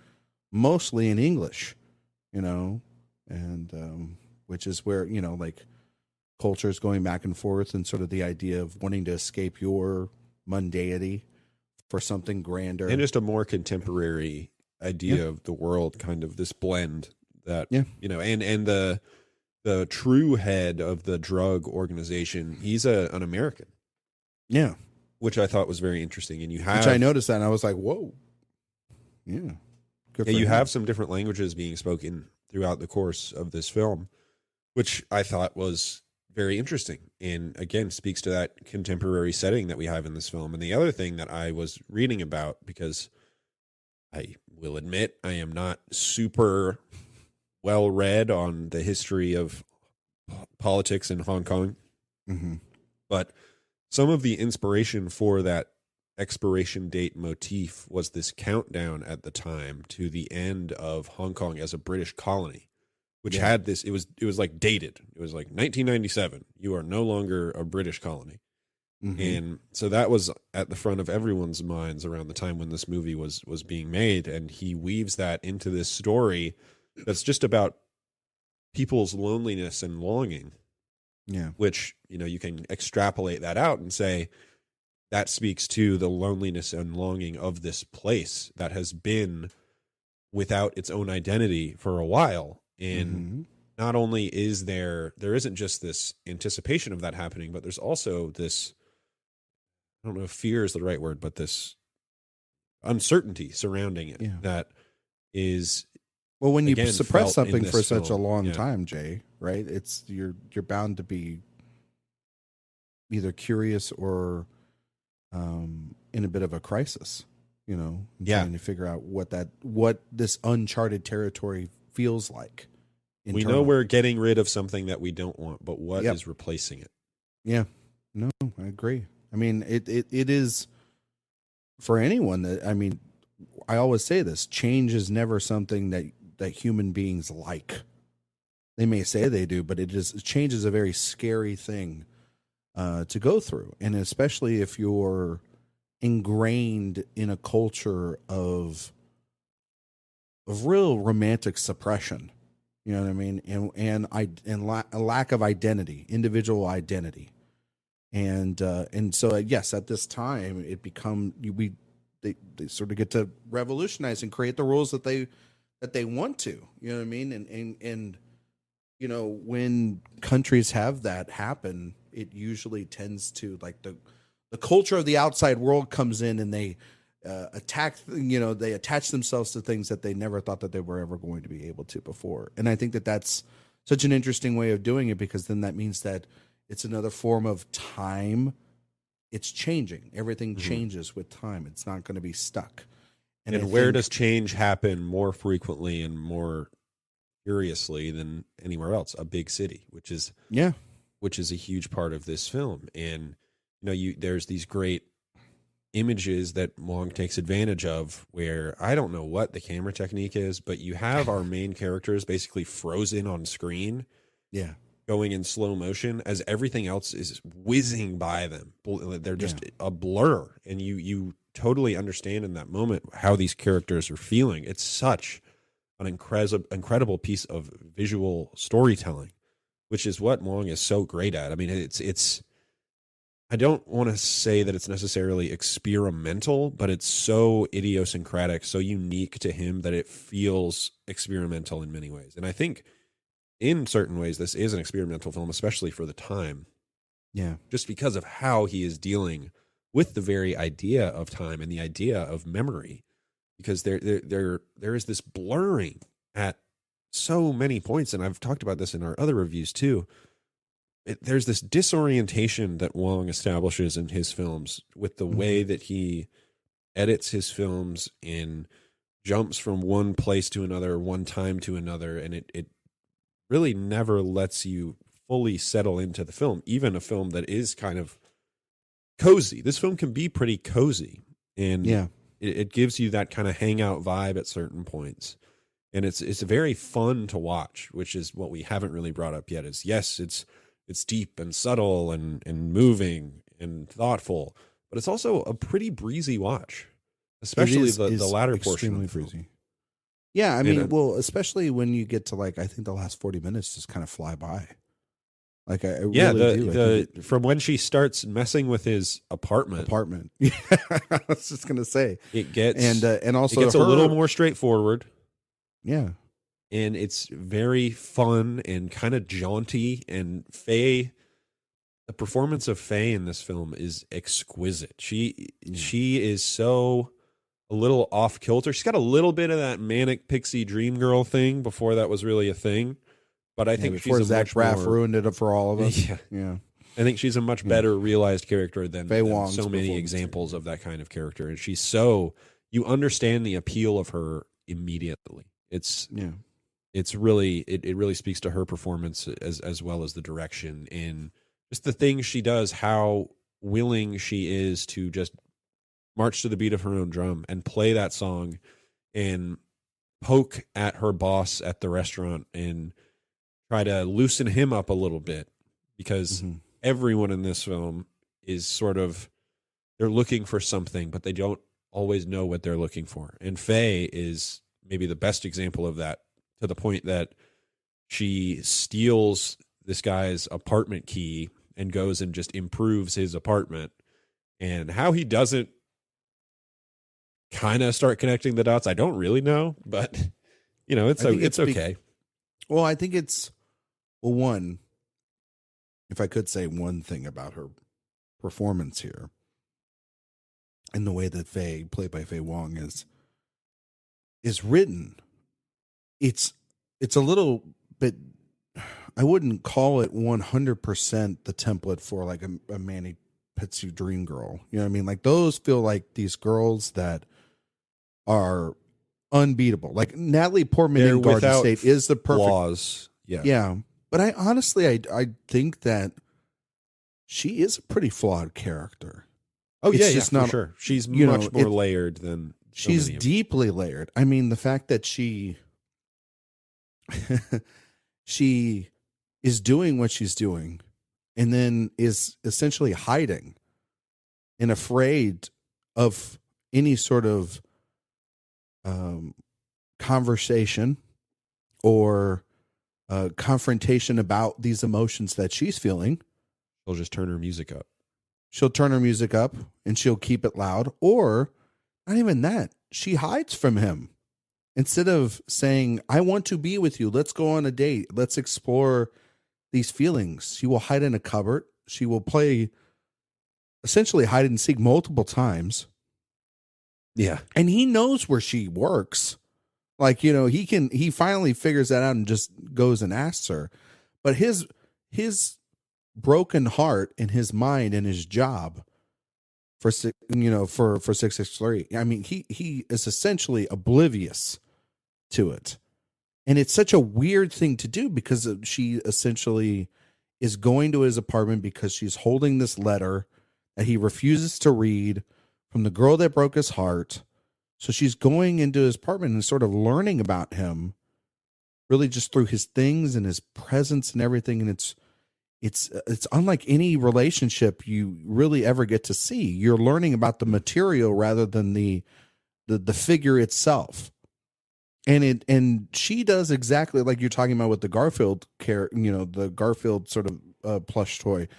mostly in English, and which is where, like, cultures going back and forth, and sort of the idea of wanting to escape your mundanity for something grander. And just a more contemporary idea of the world, kind of this blend that, and the true head of the drug organization, he's an American. Yeah. Which I thought was very interesting. And which I noticed that, and I was like, whoa. Yeah. You have some different languages being spoken throughout the course of this film, which I thought was very interesting. And again, speaks to that contemporary setting that we have in this film. And the other thing that I was reading about, because I will admit I am not super well read on the history of politics in Hong Kong, but some of the inspiration for that expiration date motif was this countdown at the time to the end of Hong Kong as a British colony. which had this. It was like dated. It was like 1997. You are no longer a British colony. And so that was at the front of everyone's minds around the time when this movie was being made. And he weaves that into this story that's just about people's loneliness and longing. Yeah. Which, you can extrapolate that out and say that speaks to the loneliness and longing of this place that has been without its own identity for a while. And not only is there isn't just this anticipation of that happening, but there's also this, I don't know if fear is the right word, but this uncertainty surrounding it that is, well, when you again, suppress felt in something this for such a film. long time, Jay, right? It's you're bound to be either curious or in a bit of a crisis, trying to figure out what this uncharted territory feels like. We know we're getting rid of something that we don't want, but what is replacing it? Yeah. No, I agree. I mean, it is for anyone that, I mean, I always say this, change is never something that human beings like. They may say they do, but change is a very scary thing to go through. And especially if you're ingrained in a culture of real romantic suppression, you know what I mean? And a lack of identity, individual identity. And so yes, at this time they sort of get to revolutionize and create the rules that they want to, you know what I mean? And when countries have that happen, it usually tends to, like, the culture of the outside world comes in and they they attach themselves to things that they never thought that they were ever going to be able to before. And I think that that's such an interesting way of doing it, because then that means that it's another form of time. It's changing. Everything changes with time. It's not going to be stuck. And where does change happen more frequently and more curiously than anywhere else? A big city, which is a huge part of this film. And there's these great images that Wong takes advantage of, where I don't know what the camera technique is, but you have our main characters basically frozen on screen. Yeah. Going in slow motion as everything else is whizzing by them. They're just a blur. And you totally understand in that moment how these characters are feeling. It's such an incredible piece of visual storytelling, which is what Wong is so great at. I mean, it's I don't want to say that it's necessarily experimental, but it's so idiosyncratic, so unique to him that it feels experimental in many ways. And I think in certain ways, this is an experimental film, especially for the time. Yeah. Just because of how he is dealing with the very idea of time and the idea of memory, because there is this blurring at so many points. And I've talked about this in our other reviews too. There's this disorientation that Wong establishes in his films with the way that he edits his films and jumps from one place to another, one time to another. And it really never lets you fully settle into the film, even a film that is kind of cozy. This film can be pretty cozy, and it gives you that kind of hangout vibe at certain points. And it's very fun to watch, which is what we haven't really brought up yet. Is yes, it's deep and subtle and moving and thoughtful, but it's also a pretty breezy watch, especially the latter portion of the film. Breezy. Yeah, I mean, well, especially when you get to, like, I think the last 40 minutes just kind of fly by. Like, I really do. From when she starts messing with his apartment. Yeah, I was just gonna say it gets and also it gets a little more straightforward. Yeah, and it's very fun and kind of jaunty. And Faye, the performance of Faye in this film is exquisite. She is so a little off kilter. She's got a little bit of that manic pixie dream girl thing before that was really a thing. But I think before Zach Braff ruined it for all of us. Yeah. I think she's a much better realized character than so many examples of that kind of character. And she's you understand the appeal of her immediately. It really speaks to her performance as well as the direction and just the things she does, how willing she is to just march to the beat of her own drum and play that song and poke at her boss at the restaurant and try to loosen him up a little bit, because everyone in this film is sort of, they're looking for something, but they don't always know what they're looking for. And Faye is maybe the best example of that, to the point that she steals this guy's apartment key and goes and just improves his apartment. And how he doesn't kind of start connecting the dots, I don't really know, but you know, it's okay. Well, I think it's, well, one, if I could say one thing about her performance here, and the way that Faye, played by Faye Wong, is written, it's a little bit, I wouldn't call it 100% the template for like a Manny Petsu dream girl. You know what I mean? Like, those feel like these girls that are unbeatable. Like Natalie Portman in Garden State is the perfect flaws. Yeah. But I honestly, I think that she is a pretty flawed character. Oh, It's yeah, just for not, sure. She's you know, much more layered than so she's many of them. deeply layered. I mean, the fact that she she is doing what she's doing and then is essentially hiding and afraid of any sort of conversation or confrontation about these emotions that she's feeling. She'll just turn her music up. She'll turn her music up and she'll keep it loud, or not even that. She hides from him. Instead of saying, I want to be with you, let's go on a date, let's explore these feelings, she will hide in a cupboard. She will play essentially hide and seek multiple times. Yeah. And he knows where she works. Like, you know, he finally figures that out and just goes and asks her. But his broken heart and his mind and his job for 663, I mean, he is essentially oblivious to it. And it's such a weird thing to do, because she essentially is going to his apartment because she's holding this letter that he refuses to read from the girl that broke his heart. So she's going into his apartment and sort of learning about him, really just through his things and his presence and everything. And it's unlike any relationship you really ever get to see. You're learning about the material rather than the figure itself. And she does exactly like you're talking about with the Garfield the Garfield sort of plush toy.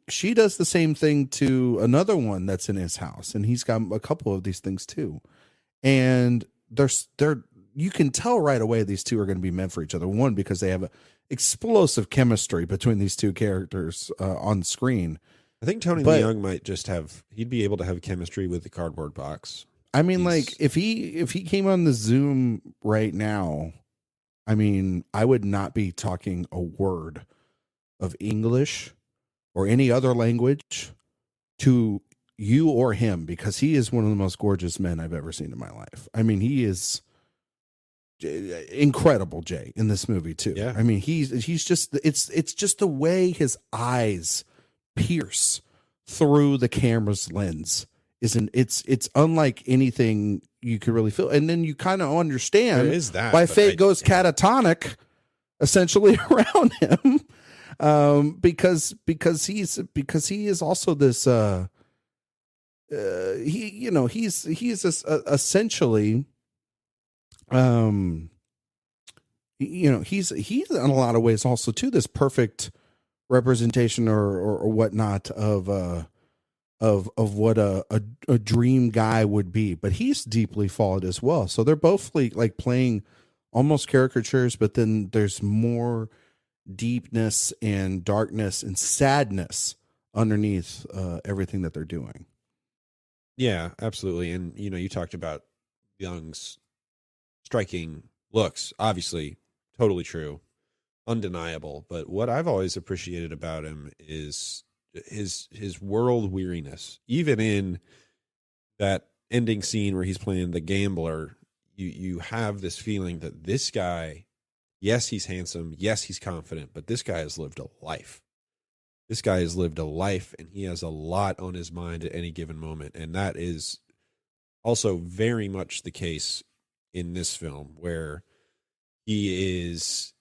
She does the same thing to another one that's in his house, and he's got a couple of these things too. And they're you can tell right away these two are going to be meant for each other. One, because they have a explosive chemistry between these two characters on screen. I think Tony Leung might just he'd be able to have chemistry with the cardboard box. I mean, like if he came on the Zoom right now, I mean, I would not be talking a word of English or any other language to you or him, because he is one of the most gorgeous men I've ever seen in my life. I mean, he is incredible, Jay, in this movie too. Yeah. I mean, he's just, it's just the way his eyes pierce through the camera's lens. It's unlike anything you could really feel. And then you kind of understand why Faye goes catatonic essentially around him. Because he is also this he's essentially he's in a lot of ways also too this perfect representation or whatnot of what a dream guy would be, but he's deeply flawed as well. So they're both like playing almost caricatures, but then there's more deepness and darkness and sadness underneath everything that they're doing. Yeah, absolutely. And you talked about Young's striking looks, obviously totally true, undeniable. But what I've always appreciated about him is his world weariness. Even in that ending scene where he's playing the gambler, you have this feeling that this guy, yes, he's handsome, yes, he's confident, but this guy has lived a life. This guy has lived a life, and he has a lot on his mind at any given moment. And that is also very much the case in this film, where he is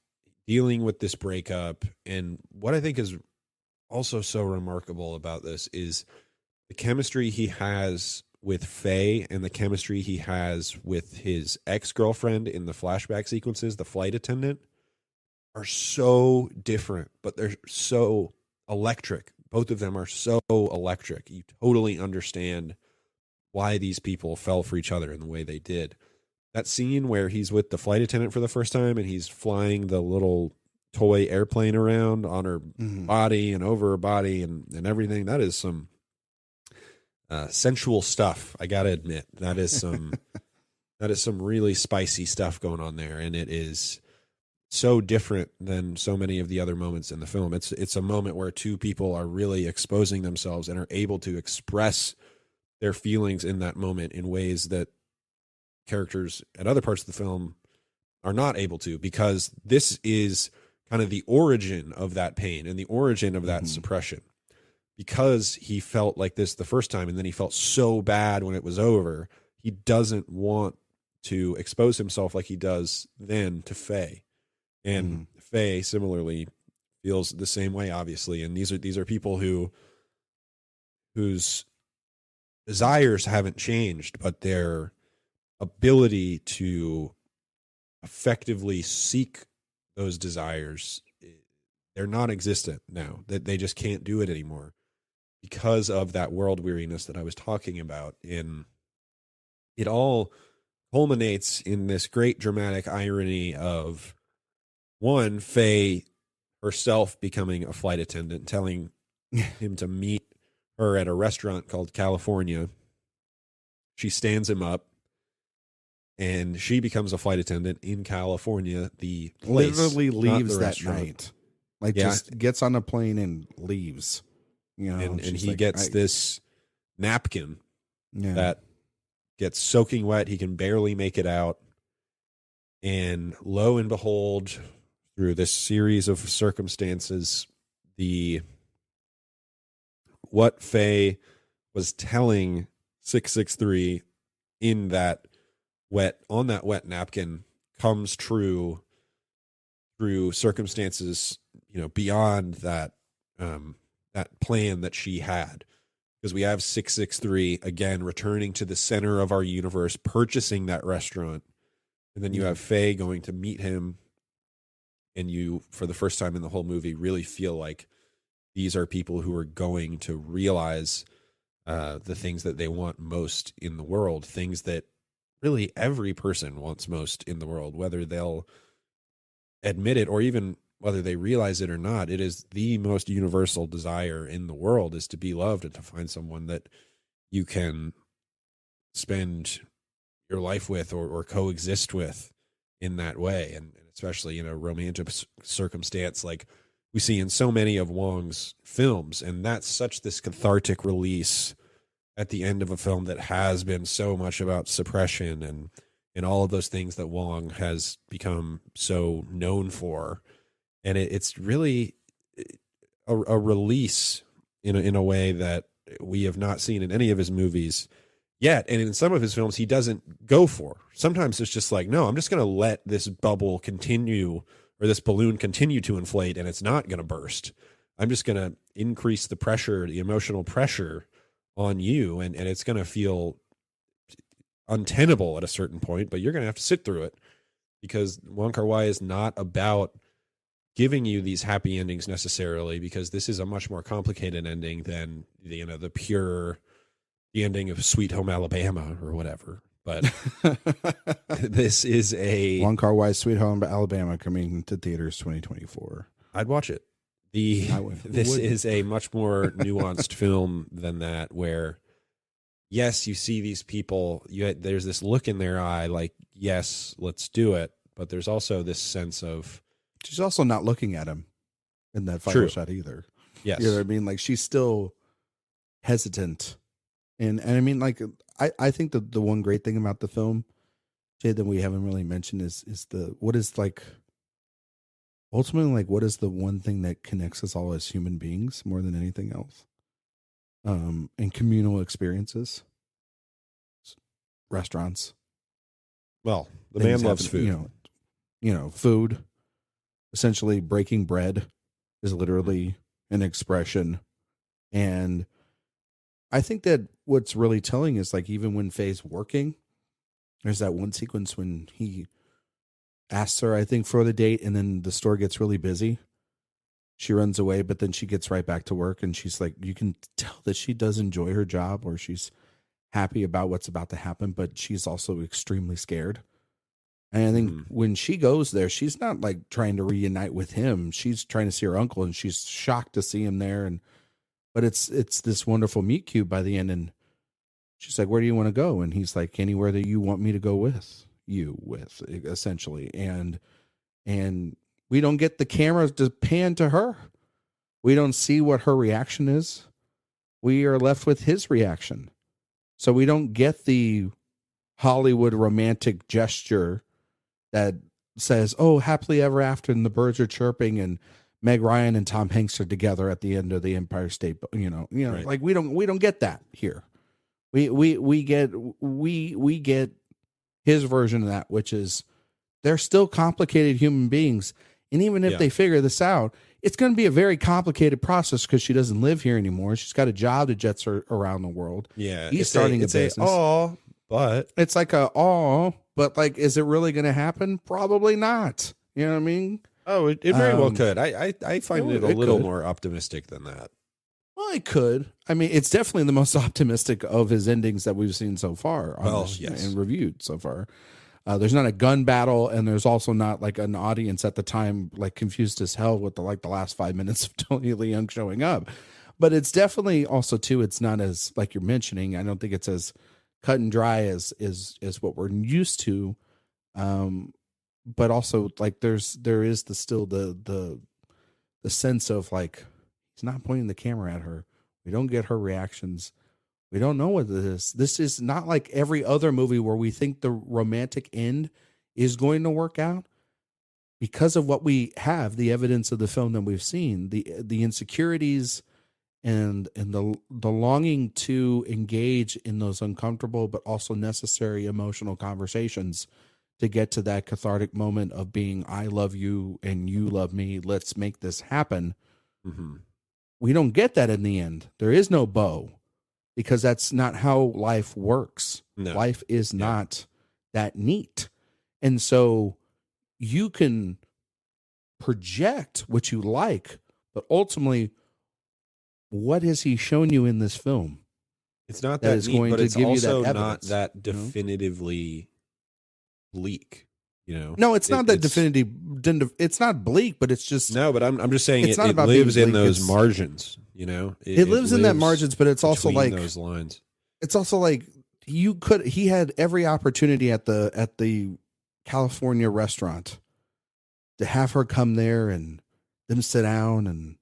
dealing with this breakup. And what I think is also so remarkable about this is the chemistry he has with Faye and the chemistry he has with his ex-girlfriend in the flashback sequences, the flight attendant, are so different, but they're so electric. Both of them are so electric. You totally understand why these people fell for each other in the way they did. That scene where he's with the flight attendant for the first time and he's flying the little toy airplane around on her body and over her body and everything, that is some sensual stuff. I gotta admit, that is some really spicy stuff going on there, and it is so different than so many of the other moments in the film. It's a moment where two people are really exposing themselves and are able to express their feelings in that moment in ways that characters at other parts of the film are not able to, because this is kind of the origin of that pain and the origin of that suppression. Because he felt like this the first time and then he felt so bad when it was over, he doesn't want to expose himself like he does then to Faye. And Faye similarly feels the same way, obviously. And these are people whose desires haven't changed, but their ability to effectively seek those desires, they're non-existent now. That they just can't do it anymore because of that world weariness that I was talking about. And it all culminates in this great dramatic irony of, one, Faye herself becoming a flight attendant, telling him to meet her at a restaurant called California. She stands him up, and she becomes a flight attendant in California. The place, literally leaves that restaurant. night, like just gets on a plane and leaves. You know, and he gets this napkin that gets soaking wet. He can barely make it out, and lo and behold, through this series of circumstances, what Faye was telling 663 in that wet napkin comes true through circumstances, beyond that plan that she had. Because we have 663 again returning to the center of our universe, purchasing that restaurant, and then you have Faye going to meet him. And you, for the first time in the whole movie, really feel like these are people who are going to realize the things that they want most in the world, things that really every person wants most in the world, whether they'll admit it or even whether they realize it or not. It is the most universal desire in the world, is to be loved and to find someone that you can spend your life with or coexist with in that way. And especially in a romantic circumstance like we see in so many of Wong's films. And that's such this cathartic release at the end of a film that has been so much about suppression and all of those things that Wong has become so known for. And it's really a release in a way that we have not seen in any of his movies yet. And in some of his films, he doesn't go for. Sometimes it's just like, no, I'm just going to let this bubble continue, or this balloon continue to inflate, and it's not going to burst. I'm just going to increase the pressure, the emotional pressure on you, and it's going to feel untenable at a certain point, but you're going to have to sit through it, because Wong Kar-wai is not about giving you these happy endings necessarily, because this is a much more complicated ending than the ending of Sweet Home Alabama or whatever. But this is a Wong Kar-wai's Sweet Home Alabama, coming to theaters 2024. I'd watch it. This is a much more nuanced film than that, where yes, you see these people, there's this look in their eye like, yes, let's do it. But there's also this sense of, she's also not looking at him in that final shot either. Yes. You know what I mean? Like, she's still hesitant. And I mean, like, I think that the one great thing about the film, Jay, that we haven't really mentioned is what is the one thing that connects us all as human beings more than anything else? And communal experiences, restaurants. Well, the man loves food. Food, essentially breaking bread is literally an expression. And I think that what's really telling is like, even when Faye's working, there's that one sequence when he asks her, I think, for the date, and then the store gets really busy. She runs away, but then she gets right back to work, and she's like, you can tell that she does enjoy her job, or she's happy about what's about to happen, but she's also extremely scared. And I think when she goes there, she's not like trying to reunite with him. She's trying to see her uncle, and she's shocked to see him there. But it's this wonderful meet cute by the end, and she's like, where do you want to go? And he's like, anywhere that you want me to go with, essentially. And we don't get the camera to pan to her. We don't see what her reaction is. We are left with his reaction. So we don't get the Hollywood romantic gesture that says, oh, happily ever after, and the birds are chirping, and Meg Ryan and Tom Hanks are together at the end of the Empire State, right. Like we don't get that here. We get his version of that, which is they're still complicated human beings. And even if they figure this out, it's going to be a very complicated process because she doesn't live here anymore. She's got a job that jets her around the world. Yeah. He's starting a business. But it's like but like, is it really going to happen? Probably not. You know what I mean? Oh, it very well could. I find it a little more optimistic than that. Well, it could. I mean, it's definitely the most optimistic of his endings that we've seen so far and reviewed so far. There's not a gun battle, and there's also not like an audience at the time like confused as hell with the last 5 minutes of Tony Leung showing up. But it's definitely also too, it's not as, like you're mentioning, I don't think it's as cut and dry as what we're used to. But also like there is the sense of like, he's not pointing the camera at her. We don't get her reactions. We don't know what this is. This is not like every other movie where we think the romantic end is going to work out. Because of what we have, the evidence of the film that we've seen, the insecurities and the longing to engage in those uncomfortable but also necessary emotional conversations to get to that cathartic moment of being, I love you and you love me. Let's make this happen. Mm-hmm. We don't get that in the end. There is no bow. Because that's not how life works. No. Life is not that neat. And so you can project what you like, but ultimately, what has he shown you in this film? It's not that is neat, going to it's give also you that not that definitively bleak. No, it's not that definitive. It's not bleak, but it's just but I'm just saying it about lives in those margins. It lives in that margins, but it's also like those lines. It's also like he had every opportunity at the California restaurant to have her come there and them sit down and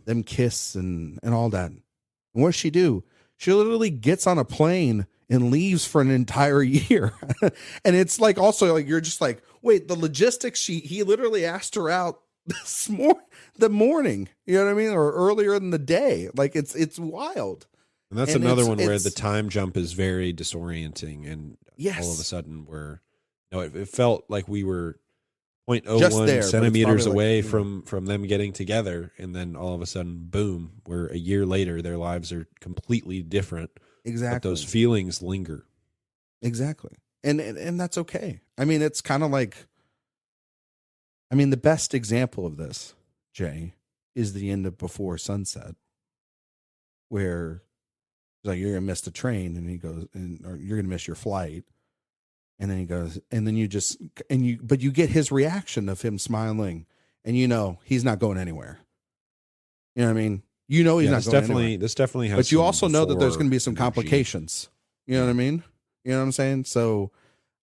them kiss and all that. And what does she do? She literally gets on a plane and leaves for an entire year. And it's like, also like, you're just like, wait, the logistics, he literally asked her out the morning, you know what I mean? Or earlier in the day. Like it's wild. And that's another one where the time jump is very disorienting. And all of a sudden it felt like we were 0.01 centimeters away from them getting together. And then all of a sudden, boom, we're a year later, their lives are completely different. Exactly. But those feelings linger. Exactly. And that's okay. I mean, it's kind of like, the best example of this, Jay, is the end of Before Sunset, where he's like, you're going to miss the train. And he goes, or you're going to miss your flight. And then he goes, and then but you get his reaction of him smiling, and he's not going anywhere. You know what I mean? He's not going anywhere. This definitely has, but you also know that there's going to be some complications. You know what I mean? You know what I'm saying? So,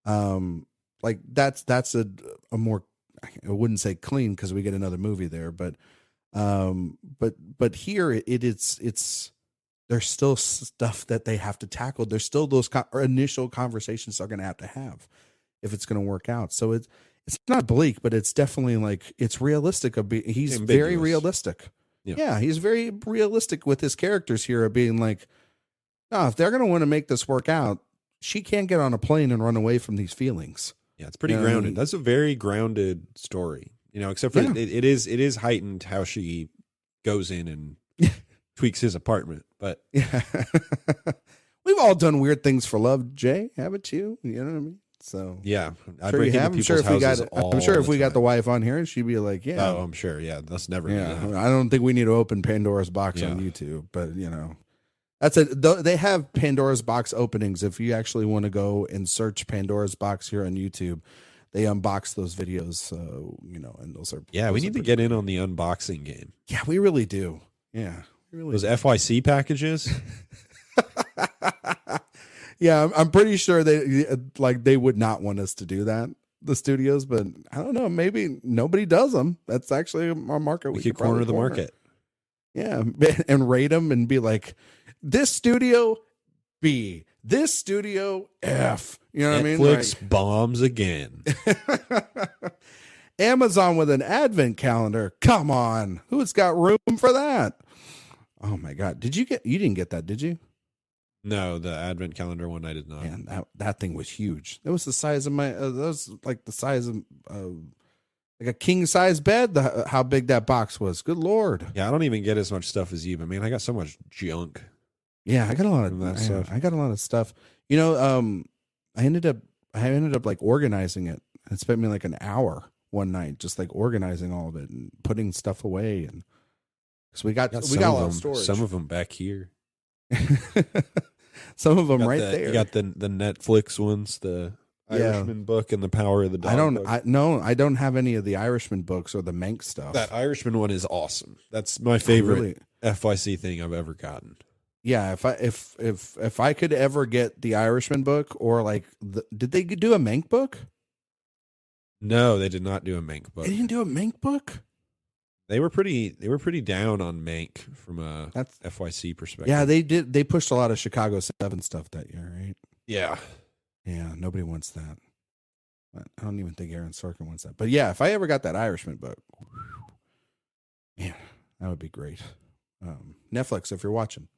like that's a more, I wouldn't say clean because we get another movie there, but here it's there's still stuff that they have to tackle. There's still those initial conversations they're going to have if it's going to work out. So it's not bleak, but it's definitely like, it's realistic. He's very realistic. Yeah, he's very realistic with his characters here of being like, no, if they're going to want to make this work out, she can't get on a plane and run away from these feelings. Yeah, it's pretty grounded. That's a very grounded story. except for it is heightened how she goes in and tweaks his apartment. But yeah, we've all done weird things for love, Jay, haven't you? You know what I mean? So yeah, I sure break into I'm sure people's houses all I'm sure if the we got time. the wife on here, she'd be like, yeah. Oh, I'm sure. Yeah, that's never. Yeah, gonna happen. I don't think we need to open Pandora's box on YouTube, but that's it. They have Pandora's box openings. If you actually want to go and search Pandora's box here on YouTube, they unbox those videos. And those are we need to get in on the unboxing game. Yeah, we really do. Yeah, we really those do. FYC packages. Yeah, I'm pretty sure they would not want us to do that, the studios, but I don't know. Maybe nobody does them. That's actually our market. We could corner the market. Yeah, and rate them and be like, this studio B, this studio F. You know what I mean? Netflix bombs again. Amazon with an advent calendar. Come on, who's got room for that? Oh my God, you didn't get that, did you? No, the advent calendar one I did not. Man, that thing was huge. It was the size of my. That was like the size of like a king size bed. How big that box was. Good Lord. Yeah, I don't even get as much stuff as you, but man, I got so much junk. Yeah, I got a lot of that stuff. I got a lot of stuff. I ended up like organizing it. It spent me like an hour one night just like organizing all of it and putting stuff away, and because we got a lot of storage. Some of them back here. Some of them there. You got the Netflix ones, the Irishman book and the Power of the Dog. I don't have any of the Irishman books or the Manx stuff. That Irishman one is awesome. That's my favorite FYC thing I've ever gotten. Yeah, if I could ever get the Irishman book or like did they do a Manx book? No, they did not do a Manx book. They didn't do a Manx book? They were pretty down on Mank from a FYC perspective. Yeah, they did. They pushed a lot of Chicago 7 stuff that year, right? Yeah. Yeah, nobody wants that. I don't even think Aaron Sorkin wants that. But yeah, if I ever got that Irishman book, man, that would be great. Netflix, if you're watching,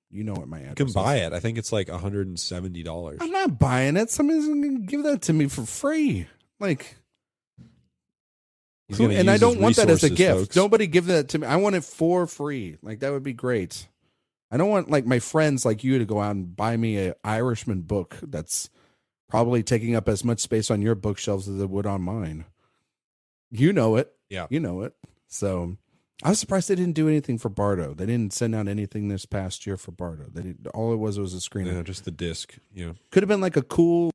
you know what my address is. You can buy it. I think it's like $170. I'm not buying it. Somebody's going to give that to me for free. Like... And I don't want that as a gift. Folks. Nobody give that to me. I want it for free. Like that would be great. I don't want like my friends like you to go out and buy me an Irishman book that's probably taking up as much space on your bookshelves as it would on mine. You know it. Yeah. You know it. So I was surprised they didn't do anything for Bardo. They didn't send out anything this past year for Bardo. All it was a screener. Yeah, just the disc. Yeah. Could have been like a cool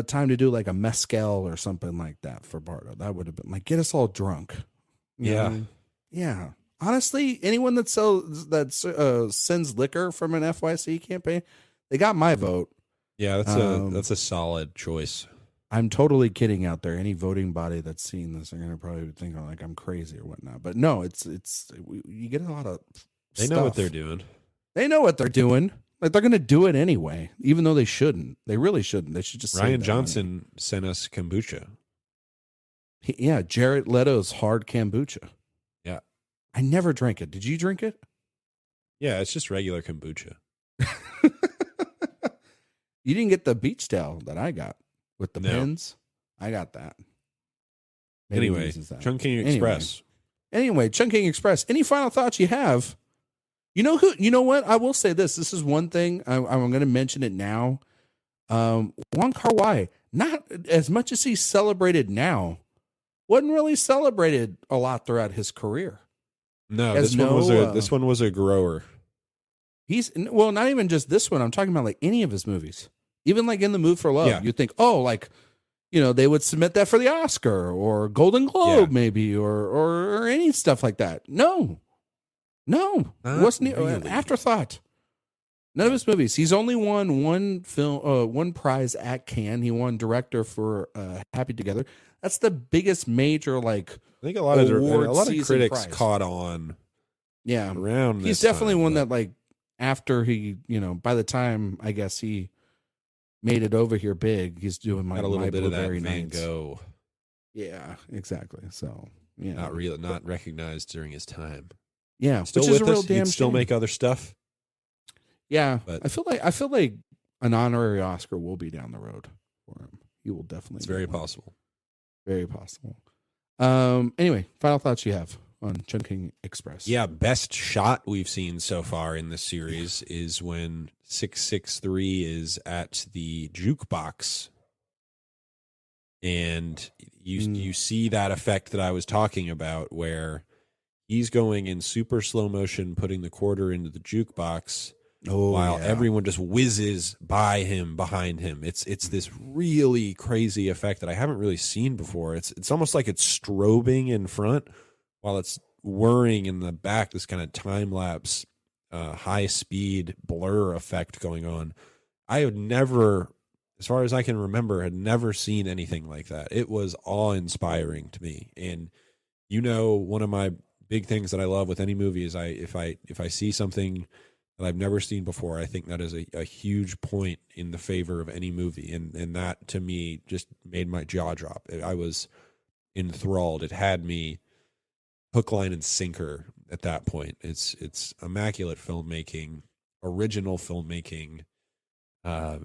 time to do like a mezcal or something like that for Bardo. That would have been like, get us all drunk. You know? Yeah. Honestly, anyone that sends liquor from an FYC campaign, they got my vote. Yeah, that's a solid choice. I'm totally kidding out there. Any voting body that's seeing this are going to probably think like I'm crazy or whatnot. But no, you get a lot of They know what they're doing. They know what they're doing. Like they're going to do it anyway, even though they shouldn't. They really shouldn't. They should just. Ryan Johnson sent us kombucha. Jared Leto's hard kombucha. Yeah, I never drank it. Did you drink it? Yeah, it's just regular kombucha. You didn't get the beach towel that I got. With the pins, I got that. Anyway, Chungking Express. Anyway, Chungking Express. Any final thoughts you have? You know who? You know what? I will say this. This is one thing I'm going to mention it now. Wong Kar-wai, not as much as he's celebrated now, wasn't really celebrated a lot throughout his career. No, this one was a grower. Not even just this one. I'm talking about like any of his movies. Even like in The Mood for Love, you think, they would submit that for the Oscar or Golden Globe, maybe, or any stuff like that. No, it wasn't really an afterthought. None of his movies. He's only won one prize at Cannes. He won director for Happy Together. That's the biggest major I think a lot of critics prize. Caught on. Yeah, around. He's definitely one that after he by the time I guess he made it over here big, he's doing a little bit of that Van Nights. Gogh. Yeah, exactly. So yeah, not recognized during his time. Yeah, still which with is a real us. damn He'd still shame. make other stuff. Yeah, but I feel like an honorary Oscar will be down the road for him. He will definitely. It's very possible. Very possible. Anyway, final thoughts you have on Chungking Express? Yeah, best shot we've seen so far in this series is when 663 is at the jukebox, and you see that effect that I was talking about, where he's going in super slow motion, putting the quarter into the jukebox, while everyone just whizzes by him, behind him. It's this really crazy effect that I haven't really seen before. It's almost like it's strobing in front while it's whirring in the back, this kind of time lapse, high speed blur effect going on. I had never, as far as I can remember, had never seen anything like that. It was awe-inspiring to me. And one of my big things that I love with any movie is if I see something that I've never seen before, I think that is a huge point in the favor of any movie. And that, to me, just made my jaw drop. I was enthralled. It had me hook, line, and sinker at that point. It's immaculate filmmaking, original filmmaking,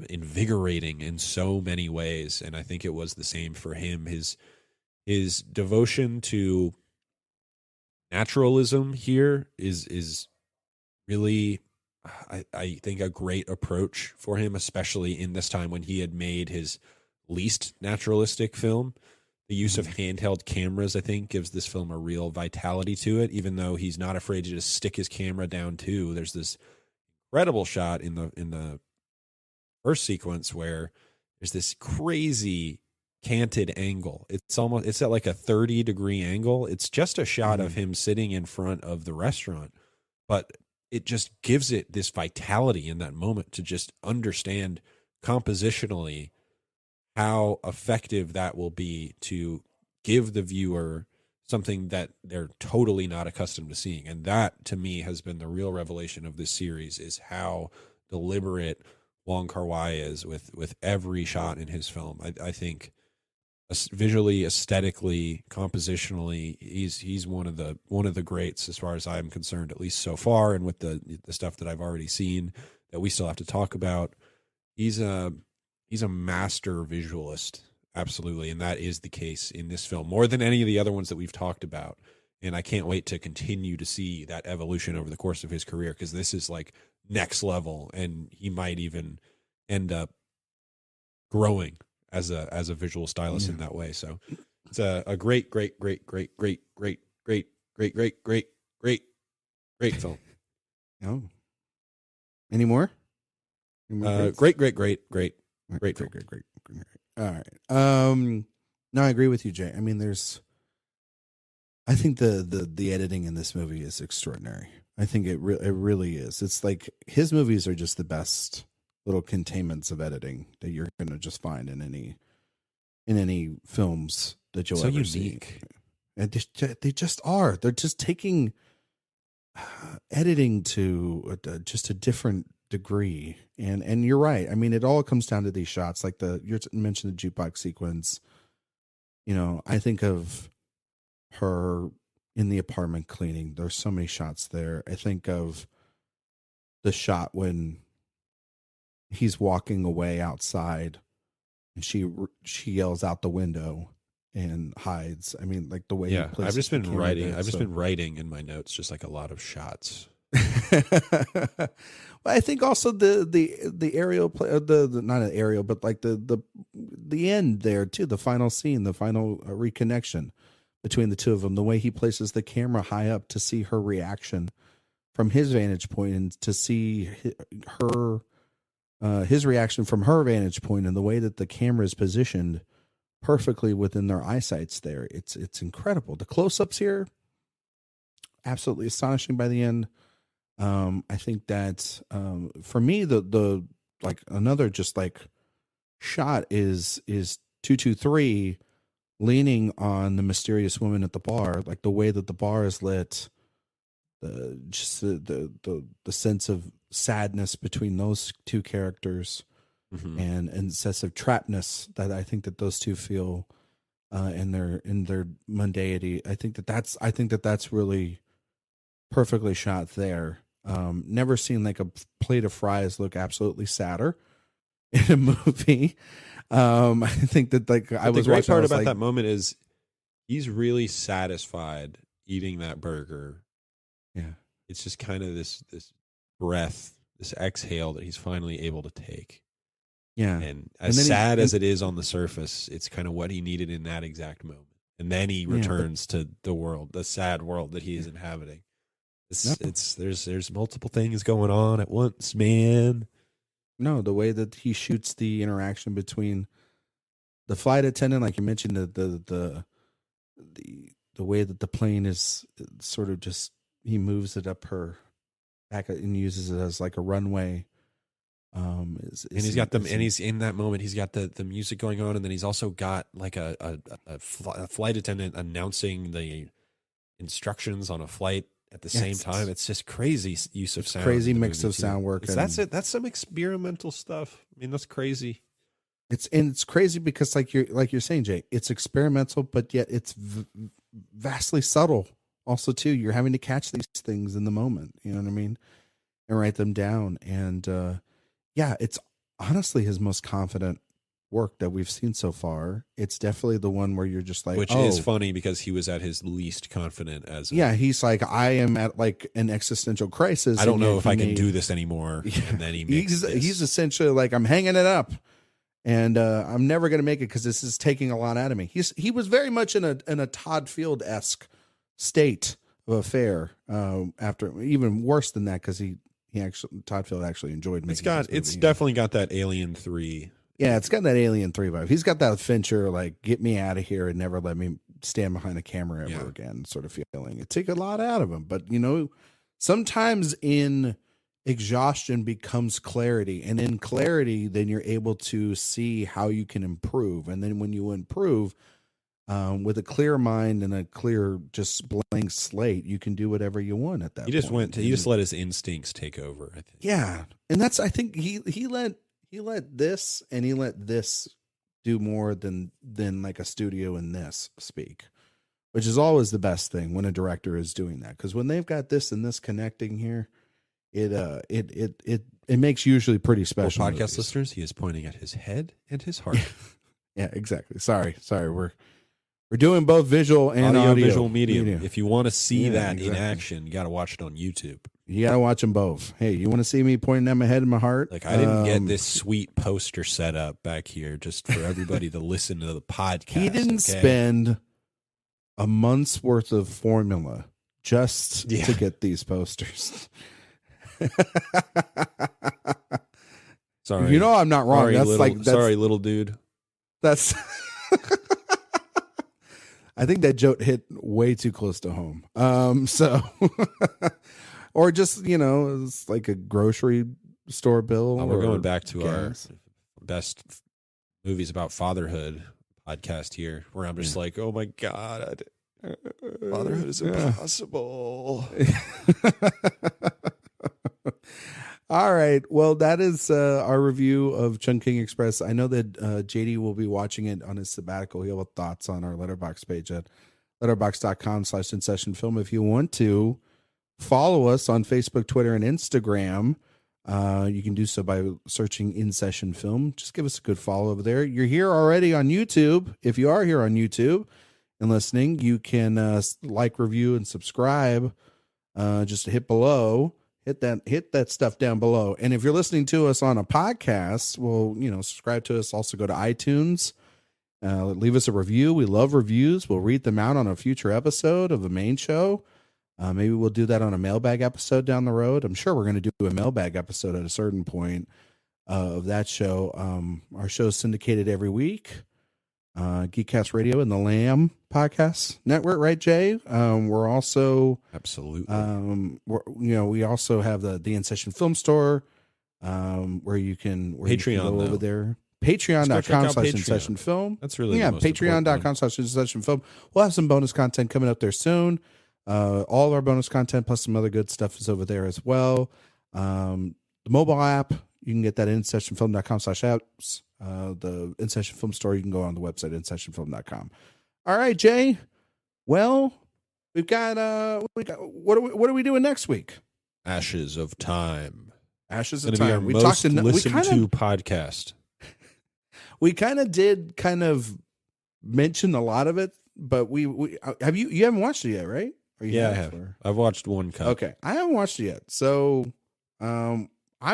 invigorating in so many ways. And I think it was the same for him. His devotion to naturalism here is really, I think, a great approach for him, especially in this time when he had made his least naturalistic film. The use of handheld cameras, I think, gives this film a real vitality to it, even though he's not afraid to just stick his camera down too. There's this incredible shot in the first sequence where there's this crazy canted angle. It's at like a 30-degree angle. It's just a shot of him sitting in front of the restaurant, but it just gives it this vitality in that moment to just understand compositionally how effective that will be to give the viewer something that they're totally not accustomed to seeing. And that, to me, has been the real revelation of this series, is how deliberate Wong Kar-wai is with every shot in his film. I think visually, aesthetically, compositionally, he's one of the greats as far as I'm concerned, at least so far. And with the stuff that I've already seen that we still have to talk about, he's a master visualist, absolutely, and that is the case in this film more than any of the other ones that we've talked about. And I can't wait to continue to see that evolution over the course of his career, because this is like next level, and he might even end up growing as a visual stylist in that way. So it's a great film. Oh, any more? Great. All right. No, I agree with you, Jay. I mean, I think the editing in this movie is extraordinary. I think it really is. It's like his movies are just the best little containments of editing that you're going to just find in any films that you'll ever see. And they just are. They're just taking editing to just a different degree. And you're right. I mean, it all comes down to these shots, like you mentioned the jukebox sequence. I think of her in the apartment cleaning. There's so many shots there. I think of the shot when he's walking away outside and she yells out the window and hides. I mean, like the way he places I've just been writing. there, I've just been writing in my notes, just like a lot of shots. Well, I think also the aerial play, the not an aerial, but like the end there too, the final scene, the final reconnection between the two of them, the way he places the camera high up to see her reaction from his vantage point, and to see her his reaction from her vantage point, and the way that the camera is positioned perfectly within their eyesights there. It's incredible. The close-ups here, absolutely astonishing by the end. I think that for me, the like another just like shot is 223 leaning on the mysterious woman at the bar, like the way that the bar is lit, the sense of sadness between those two characters, and sense of trappedness that I think that those two feel in their mundanity. I think that's really perfectly shot there. Never seen like a plate of fries look absolutely sadder in a movie. I think that like I was the great watching, part was about like, that moment is he's really satisfied eating that burger. Yeah. It's just kind of this breath, this exhale that he's finally able to take. Yeah. And as sad as it is on the surface, it's kind of what he needed in that exact moment. And then he returns to the world, the sad world that he is inhabiting. There's multiple things going on at once, man. No, the way that he shoots the interaction between the flight attendant, like you mentioned, the way that the plane is sort of just, he moves it up her back and uses it as like a runway. And he's got them, and he's in that moment. He's got the music going on, and then he's also got like a flight attendant announcing the instructions on a flight at the same time. It's just crazy use of sound. Crazy mix of sound work. That's it. That's some experimental stuff. I mean, that's crazy. It's crazy because like you're saying, Jay, it's experimental, but yet it's vastly subtle. Also, too, you're having to catch these things in the moment. You know what I mean, and write them down. And it's honestly his most confident work that we've seen so far. It's definitely the one where you're just like, which is funny because he was at his least confident as he's like, I am at like an existential crisis. I don't know if I can do this anymore. Yeah. And then he's essentially like, I'm hanging it up, and I'm never going to make it because this is taking a lot out of me. He was very much in a Todd Field-esque state of affair. After, even worse than that, because Todd Field actually enjoyed making it's definitely got that Alien 3. Yeah, it's got that Alien 3 vibe. He's got that Fincher, like, get me out of here and never let me stand behind a camera ever again sort of feeling. It took a lot out of him. But, sometimes in exhaustion becomes clarity. And in clarity, then you're able to see how you can improve. And then when you improve, with a clear mind and a clear, just blank slate, you can do whatever you want at that point. He just let his instincts take over, I think. Yeah. And that's, I think he let this and he let this do more than like a studio in this speak, which is always the best thing when a director is doing that. Because when they've got this and this connecting here, it makes usually pretty special. For podcast listeners, he is pointing at his head and his heart. Yeah, exactly. Sorry. We're doing both visual and audio visual medium. If you want to see that in action, you got to watch it on YouTube. You got to watch them both. Hey, you want to see me pointing at my head and my heart? Like, I didn't get this sweet poster set up back here just for everybody to listen to the podcast. He didn't spend a month's worth of formula just to get these posters. Sorry. I'm not wrong. Sorry, little dude. That's... I think that joke hit way too close to home. Or just, it's like a grocery store bill. We're going back to our best movies about fatherhood podcast here, where I'm just like, oh my God, fatherhood is impossible. All right. Well, that is our review of Chungking Express. I know that JD will be watching it on his sabbatical. He'll have thoughts on our Letterboxd page at letterboxd.com/InSessionFilm. If you want to follow us on Facebook, Twitter, and Instagram, you can do so by searching InSession Film. Just give us a good follow over there. You're here already on YouTube. If you are here on YouTube and listening, you can like, review, and subscribe. Just hit below. Hit that stuff down below. And if you're listening to us on a podcast, well, subscribe to us. Also go to iTunes. Leave us a review. We love reviews. We'll read them out on a future episode of the main show. Maybe we'll do that on a mailbag episode down the road. I'm sure we're going to do a mailbag episode at a certain point of that show. Our show is syndicated every week. Geekcast Radio and the Lamb Podcast Network, right, Jay? We're also absolutely. We also have the InSession Film Store, where you can Patreon go over there. Patreon.com/InSession Film. That's really Patreon.com/InSession Film. We'll have some bonus content coming up there soon. All our bonus content plus some other good stuff is over there as well. The mobile app, you can get that at InSessionFilm.com/apps. The InSession Film Store, you can go on the website, InSessionFilm.com. All right, Jay. Well, we've got what are we doing next week? Ashes of Time. Ashes of Time. We talked to podcast. We did mention a lot of it but we have you haven't watched it yet, right? Or you I have. I've watched one cut. Okay, I haven't watched it yet, so I'm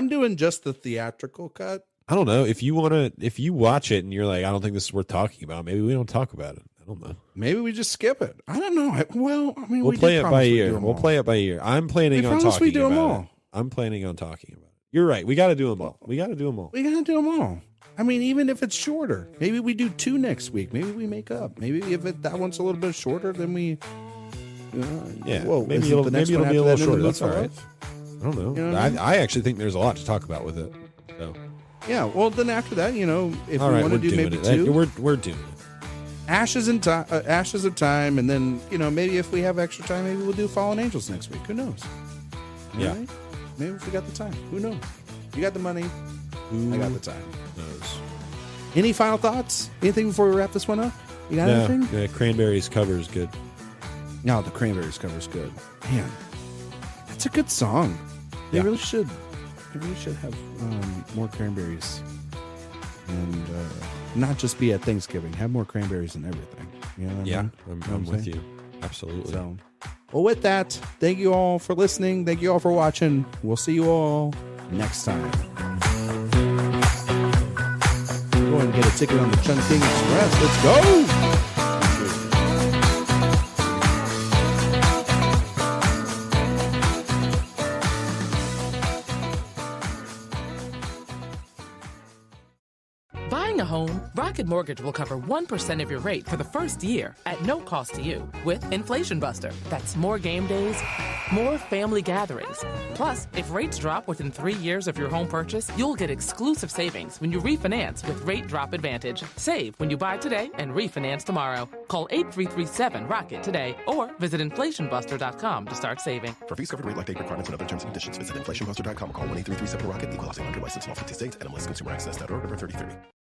doing just the theatrical cut. I don't know if you watch it and you're like, I don't think this is worth talking about. Maybe we don't talk about it. I don't know. Maybe we just skip it. I don't know. We'll play it by ear. We'll play it by ear. I'm planning on talking we do them about all. it. I'm planning on talking about it. You're right. We got to do them all. We got to do them all. I mean, even if it's shorter, maybe we do 2 next week. Maybe we make up. Maybe if that one's a little bit shorter, then we. Maybe it'll be a little shorter. That's all right. I don't know. You know I actually think there's a lot to talk about with it. So. Yeah. Well, then after that, if all we right, want to do maybe 2, we're doing it. Ashes of Time, and then maybe if we have extra time, maybe we'll do Fallen Angels next week. Who knows? Yeah. Right? Maybe if we got the time. Who knows? You got the money. I got the time. Knows. Any final thoughts? Anything before we wrap this one up? You got anything? Yeah, Cranberries cover is good. No, the Cranberries cover is good. Man, that's a good song. They really should. They really should have more Cranberries, and not just be at Thanksgiving. Have more Cranberries and everything. You know what I mean? I'm with you. Absolutely. So, well, with that, thank you all for listening. Thank you all for watching. We'll see you all next time. Go and get a ticket on the Chungking Express. Let's go! Buying a home, Rocket Mortgage will cover 1% of your rate for the first year at no cost to you with Inflation Buster. That's more game days, more family gatherings. Plus, if rates drop within 3 years of your home purchase, you'll get exclusive savings when you refinance with Rate Drop Advantage. Save when you buy today and refinance tomorrow. Call 8337-ROCKET today or visit inflationbuster.com to start saving. For fees covered rate like date requirements and other terms and conditions, visit inflationbuster.com or call 1-833-7-ROCKET. Equal housing lender license in all 50 states. NMLS Consumer Access.org number 3030.